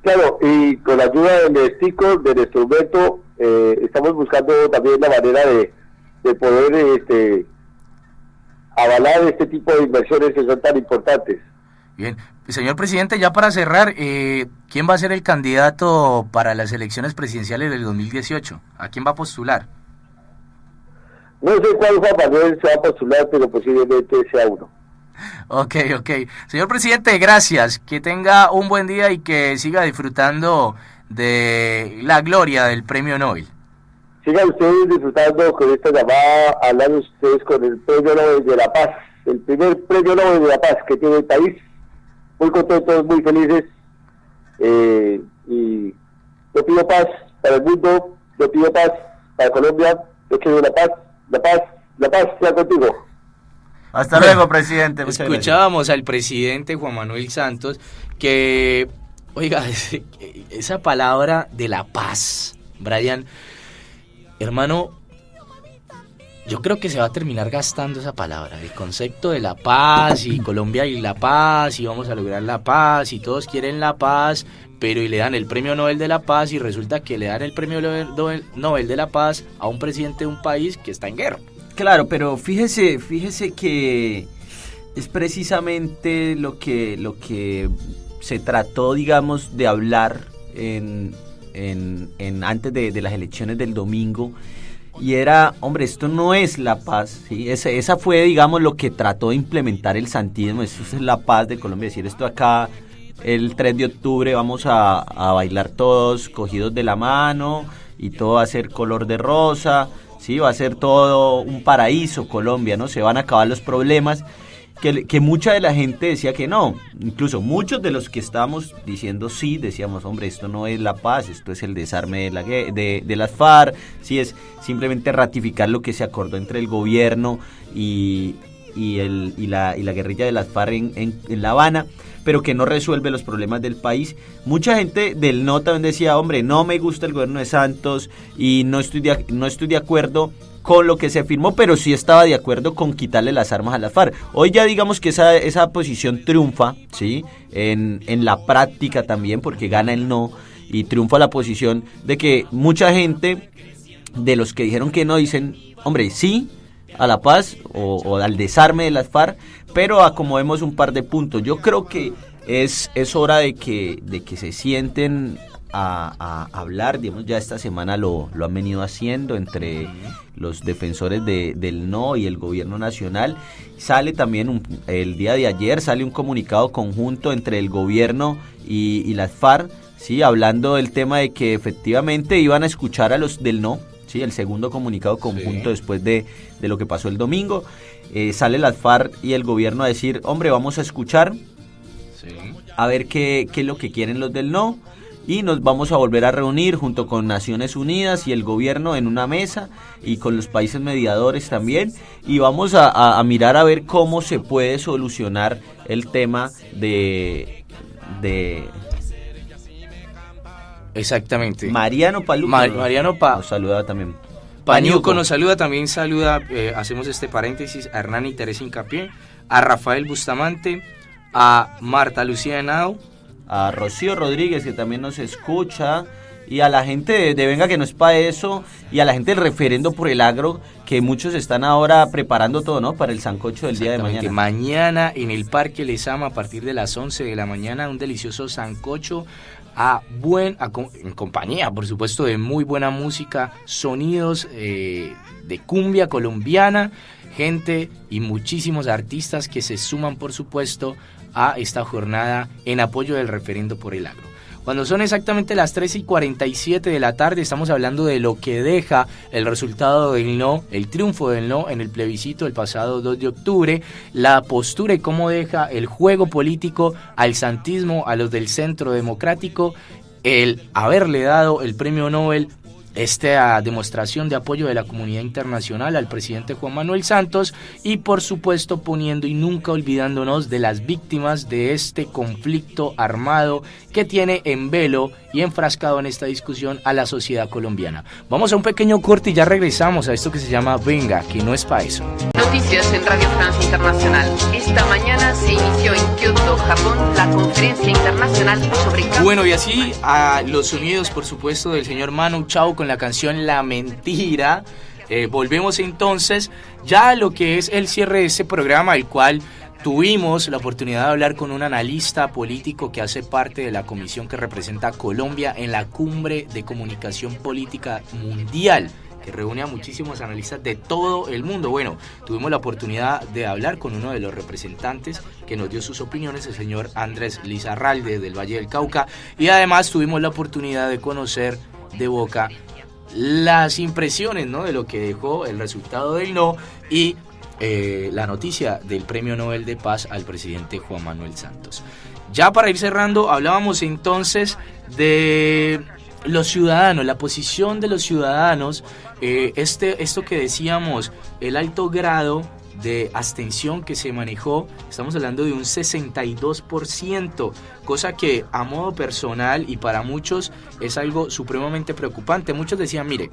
Claro, y con la ayuda del Stico, de nuestro Humberto, estamos buscando también la manera de poder avalar este tipo de inversiones que son tan importantes. Bien, señor presidente, ya para cerrar, ¿quién va a ser el candidato para las elecciones presidenciales del 2018? ¿A quién va a postular? No sé cuál Juan Manuel se va a postular, pero posiblemente sea uno. Ok. Señor presidente, gracias. Que tenga un buen día y que siga disfrutando de la gloria del premio Nobel. Sigan ustedes disfrutando con esta llamada, hablando ustedes con el premio Nobel de la Paz, el primer premio Nobel de la Paz que tiene el país. Muy contentos, muy felices, y yo pido paz para el mundo, yo pido paz para Colombia, yo quiero la paz sea contigo. Hasta luego, presidente. Escuchábamos al presidente Juan Manuel Santos, que Oiga, esa palabra de la paz, Brian, hermano, yo creo que se va a terminar gastando esa palabra, el concepto de la paz, y Colombia y la paz, y vamos a lograr la paz, y todos quieren la paz, pero y le dan el premio Nobel de la Paz, y resulta que le dan el premio Nobel de la Paz a un presidente de un país que está en guerra. Claro, pero fíjese que es precisamente lo que se trató, digamos, de hablar en antes de las elecciones del domingo, y era, hombre, esto no es la paz, ¿sí? Esa fue, digamos, lo que trató de implementar el santismo. Esto es la paz de Colombia, decir esto acá, el 3 de octubre vamos a bailar todos cogidos de la mano, y todo va a ser color de rosa, ¿sí? Va a ser todo un paraíso Colombia, ¿no? Se van a acabar los problemas, que mucha de la gente decía que no. Incluso muchos de los que estábamos diciendo sí, decíamos, hombre, esto no es la paz, esto es el desarme de las FARC, sí, es simplemente ratificar lo que se acordó entre el gobierno y la guerrilla de las FARC en La Habana, pero que no resuelve los problemas del país. Mucha gente del no también decía, hombre, no me gusta el gobierno de Santos y no estoy de acuerdo con lo que se firmó, pero sí estaba de acuerdo con quitarle las armas a las FARC. Hoy ya digamos que esa posición triunfa, ¿sí? En la práctica también, porque gana el no, y triunfa la posición de que mucha gente de los que dijeron que no dicen, hombre, sí a la paz o al desarme de las FARC, pero acomodemos un par de puntos. Yo creo que es hora de que se sienten a hablar, digamos, ya esta semana lo han venido haciendo entre los defensores del no y el gobierno nacional. Sale también el día de ayer sale un comunicado conjunto entre el gobierno y las FARC, sí, hablando del tema de que efectivamente iban a escuchar a los del no, sí, el segundo comunicado conjunto después de lo que pasó el domingo. Sale las FARC y el gobierno a decir, hombre, vamos a escuchar, a ver qué es lo que quieren los del no, y nos vamos a volver a reunir junto con Naciones Unidas y el gobierno en una mesa, y con los países mediadores también, y vamos a mirar a ver cómo se puede solucionar el tema de Exactamente. Mariano Paluco nos saluda también. Pañuco nos saluda, también saluda, hacemos este paréntesis, a Hernán y Teresa Hincapié, a Rafael Bustamante, a Marta Lucía Henao, a Rocío Rodríguez, que también nos escucha, y a la gente de Venga que no es pa' eso, y a la gente del Referendo por el Agro, que muchos están ahora preparando todo, ¿no?, para el sancocho del día de mañana. Mañana en el Parque Lezama, a partir de las 11 de la mañana, un delicioso sancocho en compañía, por supuesto, de muy buena música, sonidos de cumbia colombiana, gente y muchísimos artistas que se suman, por supuesto, a esta jornada en apoyo del Referendo por el Agro. Cuando son exactamente las 3:47 de la tarde, estamos hablando de lo que deja el resultado del no, el triunfo del no en el plebiscito del pasado 2 de octubre, la postura y cómo deja el juego político al santismo, a los del centro democrático, el haberle dado el premio Nobel, esta demostración de apoyo de la comunidad internacional al presidente Juan Manuel Santos, y por supuesto poniendo y nunca olvidándonos de las víctimas de este conflicto armado que tiene en velo y enfrascado en esta discusión a la sociedad colombiana. Vamos a un pequeño corte y ya regresamos a esto que se llama Venga, que no es pa' eso. Noticias en Radio Francia Internacional. Esta mañana se inició en Kyoto, Japón, la conferencia internacional sobre... Bueno, y así a los sonidos, por supuesto, del señor Manu Chao con la canción La Mentira. Volvemos entonces ya a lo que es el cierre de este programa, el cual tuvimos la oportunidad de hablar con un analista político que hace parte de la comisión que representa a Colombia en la Cumbre de Comunicación Política Mundial, que reúne a muchísimos analistas de todo el mundo. Bueno, tuvimos la oportunidad de hablar con uno de los representantes que nos dio sus opiniones, el señor Andrés Lizarralde del Valle del Cauca, y además tuvimos la oportunidad de conocer de boca las impresiones, ¿no?, de lo que dejó el resultado del no y la noticia del Premio Nobel de Paz al presidente Juan Manuel Santos. Ya para ir cerrando, hablábamos entonces de los ciudadanos, la posición de los ciudadanos, esto que decíamos, el alto grado de abstención que se manejó, estamos hablando de un 62%, cosa que a modo personal y para muchos es algo supremamente preocupante. Muchos decían, mire,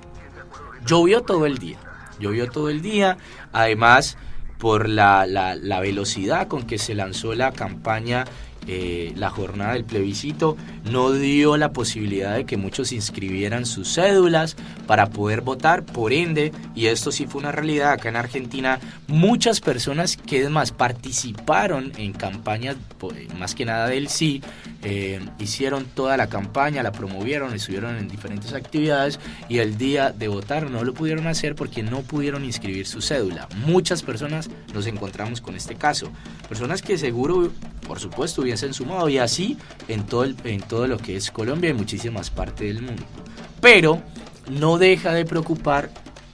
llovió todo el día, además por la velocidad con que se lanzó la campaña, la jornada del plebiscito no dio la posibilidad de que muchos inscribieran sus cédulas para poder votar, por ende, y esto sí fue una realidad acá en Argentina, muchas personas que además participaron en campañas, más que nada del sí, hicieron toda la campaña, la promovieron, estuvieron en diferentes actividades y el día de votar no lo pudieron hacer porque no pudieron inscribir su cédula. Muchas personas nos encontramos con este caso, personas que seguro, por supuesto, hubiesen sumado, y así en todo lo que es Colombia y muchísimas partes del mundo. Pero no deja de preocupar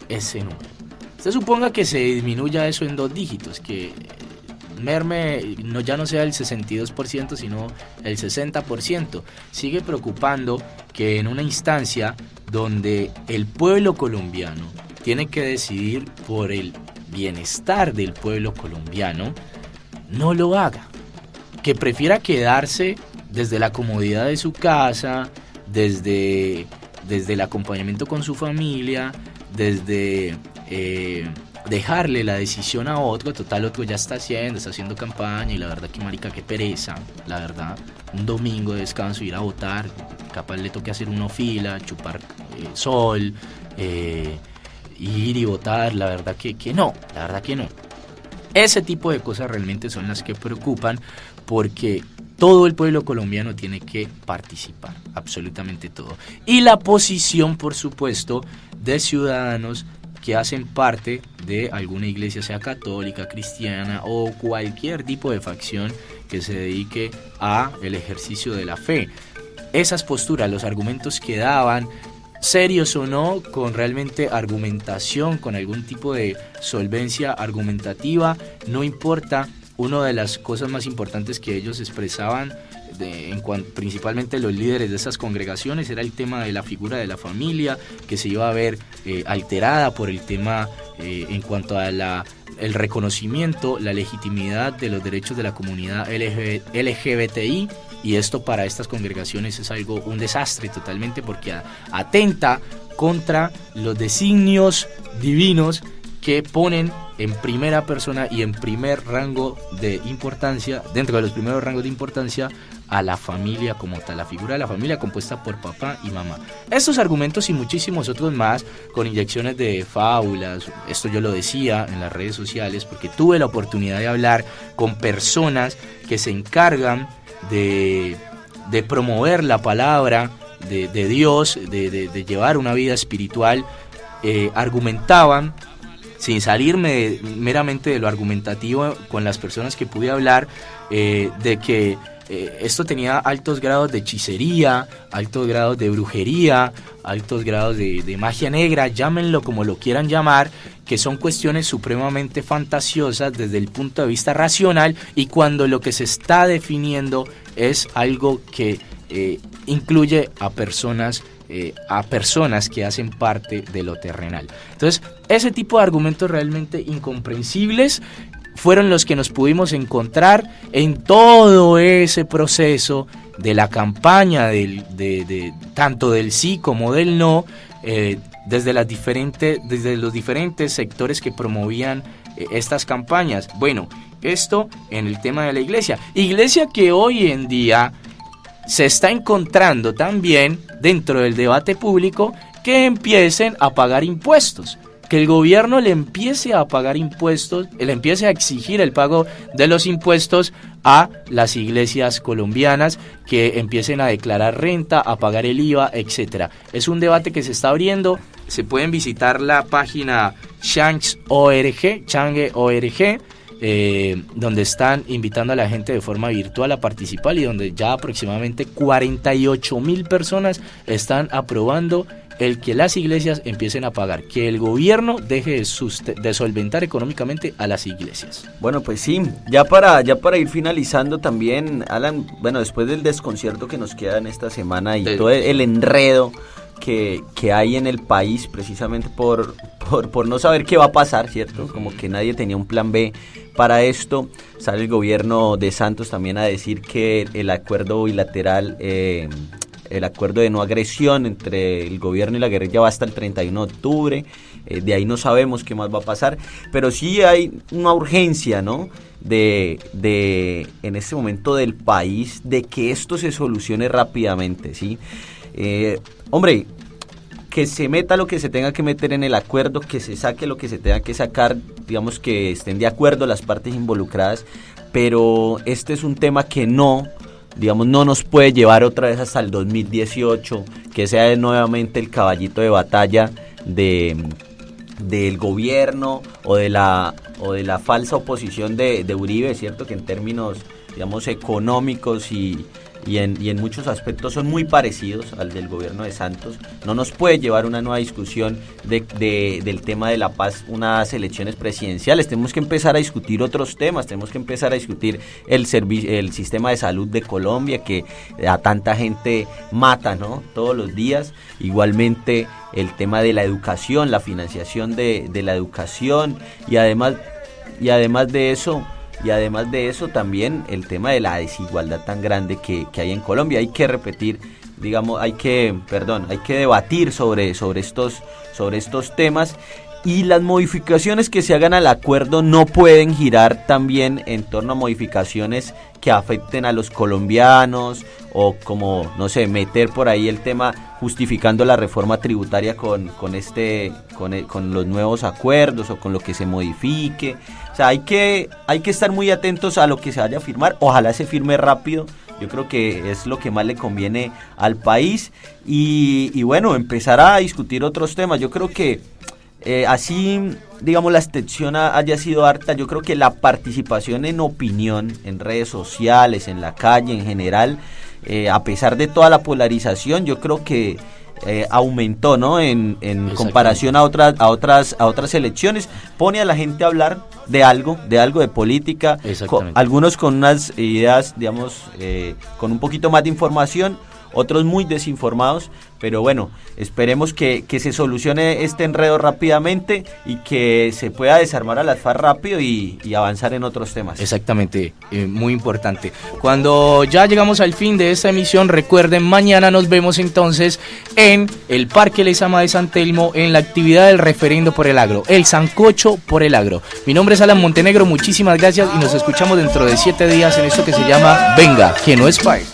ese número. Usted suponga que se disminuya eso en 2 dígitos, que merme, ya no sea el 62%, sino el 60%. Sigue preocupando que en una instancia donde el pueblo colombiano tiene que decidir por el bienestar del pueblo colombiano, no lo haga. Que prefiera quedarse desde la comodidad de su casa, desde el acompañamiento con su familia, desde dejarle la decisión a otro. Total, otro ya está haciendo campaña, y la verdad que marica, qué pereza, la verdad. Un domingo de descanso, ir a votar, capaz le toque hacer una fila, chupar sol, ir y votar, la verdad que no. Ese tipo de cosas realmente son las que preocupan, porque todo el pueblo colombiano tiene que participar, absolutamente todo. Y la posición, por supuesto, de ciudadanos que hacen parte de alguna iglesia, sea católica, cristiana o cualquier tipo de facción que se dedique a el ejercicio de la fe. Esas posturas, los argumentos que daban, serios o no, con realmente argumentación, con algún tipo de solvencia argumentativa, no importa. Una de las cosas más importantes que ellos expresaban, principalmente los líderes de esas congregaciones, era el tema de la figura de la familia, que se iba a ver alterada por el tema en cuanto a el reconocimiento, la legitimidad de los derechos de la comunidad LGBTI, y esto para estas congregaciones es un desastre totalmente, porque atenta contra los designios divinos que ponen en primera persona y en primer rango de importancia, dentro de los primeros rangos de importancia, a la familia como tal, la figura de la familia compuesta por papá y mamá. Estos argumentos y muchísimos otros más, con inyecciones de fábulas, esto yo lo decía en las redes sociales porque tuve la oportunidad de hablar con personas que se encargan de promover la palabra de Dios, de llevar una vida espiritual. Argumentaban, sin salirme meramente de lo argumentativo, con las personas que pude hablar, de que esto tenía altos grados de hechicería, altos grados de brujería, altos grados de magia negra, llámenlo como lo quieran llamar, que son cuestiones supremamente fantasiosas desde el punto de vista racional, y cuando lo que se está definiendo es algo que incluye a personas que hacen parte de lo terrenal. Entonces, ese tipo de argumentos realmente incomprensibles fueron los que nos pudimos encontrar en todo ese proceso de la campaña tanto del sí como del no, desde los diferentes sectores que promovían estas campañas. Bueno, esto en el tema de la iglesia que hoy en día se está encontrando también dentro del debate público, que empiecen a pagar impuestos, que el gobierno le empiece a pagar impuestos, le empiece a exigir el pago de los impuestos a las iglesias colombianas, que empiecen a declarar renta, a pagar el IVA, etcétera. Es un debate que se está abriendo. Se pueden visitar la página Change.org, donde están invitando a la gente de forma virtual a participar, y donde ya aproximadamente 48,000 personas están aprobando el que las iglesias empiecen a pagar, que el gobierno deje de solventar económicamente a las iglesias. Bueno, pues sí, ya para ir finalizando también, Alan, bueno, después del desconcierto que nos queda en esta semana y todo el enredo que hay en el país precisamente por por no saber qué va a pasar, ¿cierto? Como que nadie tenía un plan B para esto. Sale el gobierno de Santos también a decir que el acuerdo bilateral, el acuerdo de no agresión entre el gobierno y la guerrilla va hasta el 31 de octubre. De ahí no sabemos qué más va a pasar, pero sí hay una urgencia, ¿no? En este momento del país, de que esto se solucione rápidamente, ¿sí? Hombre, que se meta lo que se tenga que meter en el acuerdo, que se saque lo que se tenga que sacar, digamos que estén de acuerdo las partes involucradas, pero este es un tema que no nos puede llevar otra vez hasta el 2018, que sea nuevamente el caballito de batalla del gobierno o de la falsa oposición de Uribe, ¿cierto? Que en términos, digamos, económicos y en muchos aspectos son muy parecidos al del gobierno de Santos. No nos puede llevar una nueva discusión del tema de la paz, unas elecciones presidenciales. Tenemos que empezar a discutir otros temas, tenemos que empezar a discutir el sistema de salud de Colombia, que a tanta gente mata, ¿no? Todos los días. Igualmente el tema de la educación, la financiación de la educación, y además de eso también el tema de la desigualdad tan grande que hay en Colombia. Hay que repetir, hay que debatir sobre estos temas, y las modificaciones que se hagan al acuerdo no pueden girar también en torno a modificaciones que afecten a los colombianos, o como, no sé, meter por ahí el tema justificando la reforma tributaria con los nuevos acuerdos o con lo que se modifique. O sea, hay que estar muy atentos a lo que se vaya a firmar. Ojalá se firme rápido. Yo creo que es lo que más le conviene al país, y bueno, empezar a discutir otros temas. Yo creo que así, digamos, la extensión haya sido harta, yo creo que la participación en opinión, en redes sociales, en la calle en general, a pesar de toda la polarización, yo creo que aumentó, ¿no? En comparación a otras elecciones. Pone a la gente a hablar de algo de política, algunos con unas ideas, digamos, con un poquito más de información, otros muy desinformados, pero bueno, esperemos que se solucione este enredo rápidamente y que se pueda desarmar a las FARC rápido y avanzar en otros temas. Exactamente, muy importante. Cuando ya llegamos al fin de esta emisión, recuerden, mañana nos vemos entonces en el Parque Lezama de San Telmo, en la actividad del referendo por el agro, el sancocho por el agro. Mi nombre es Alan Montenegro, muchísimas gracias y nos escuchamos dentro de 7 días en esto que se llama Venga, que no es país.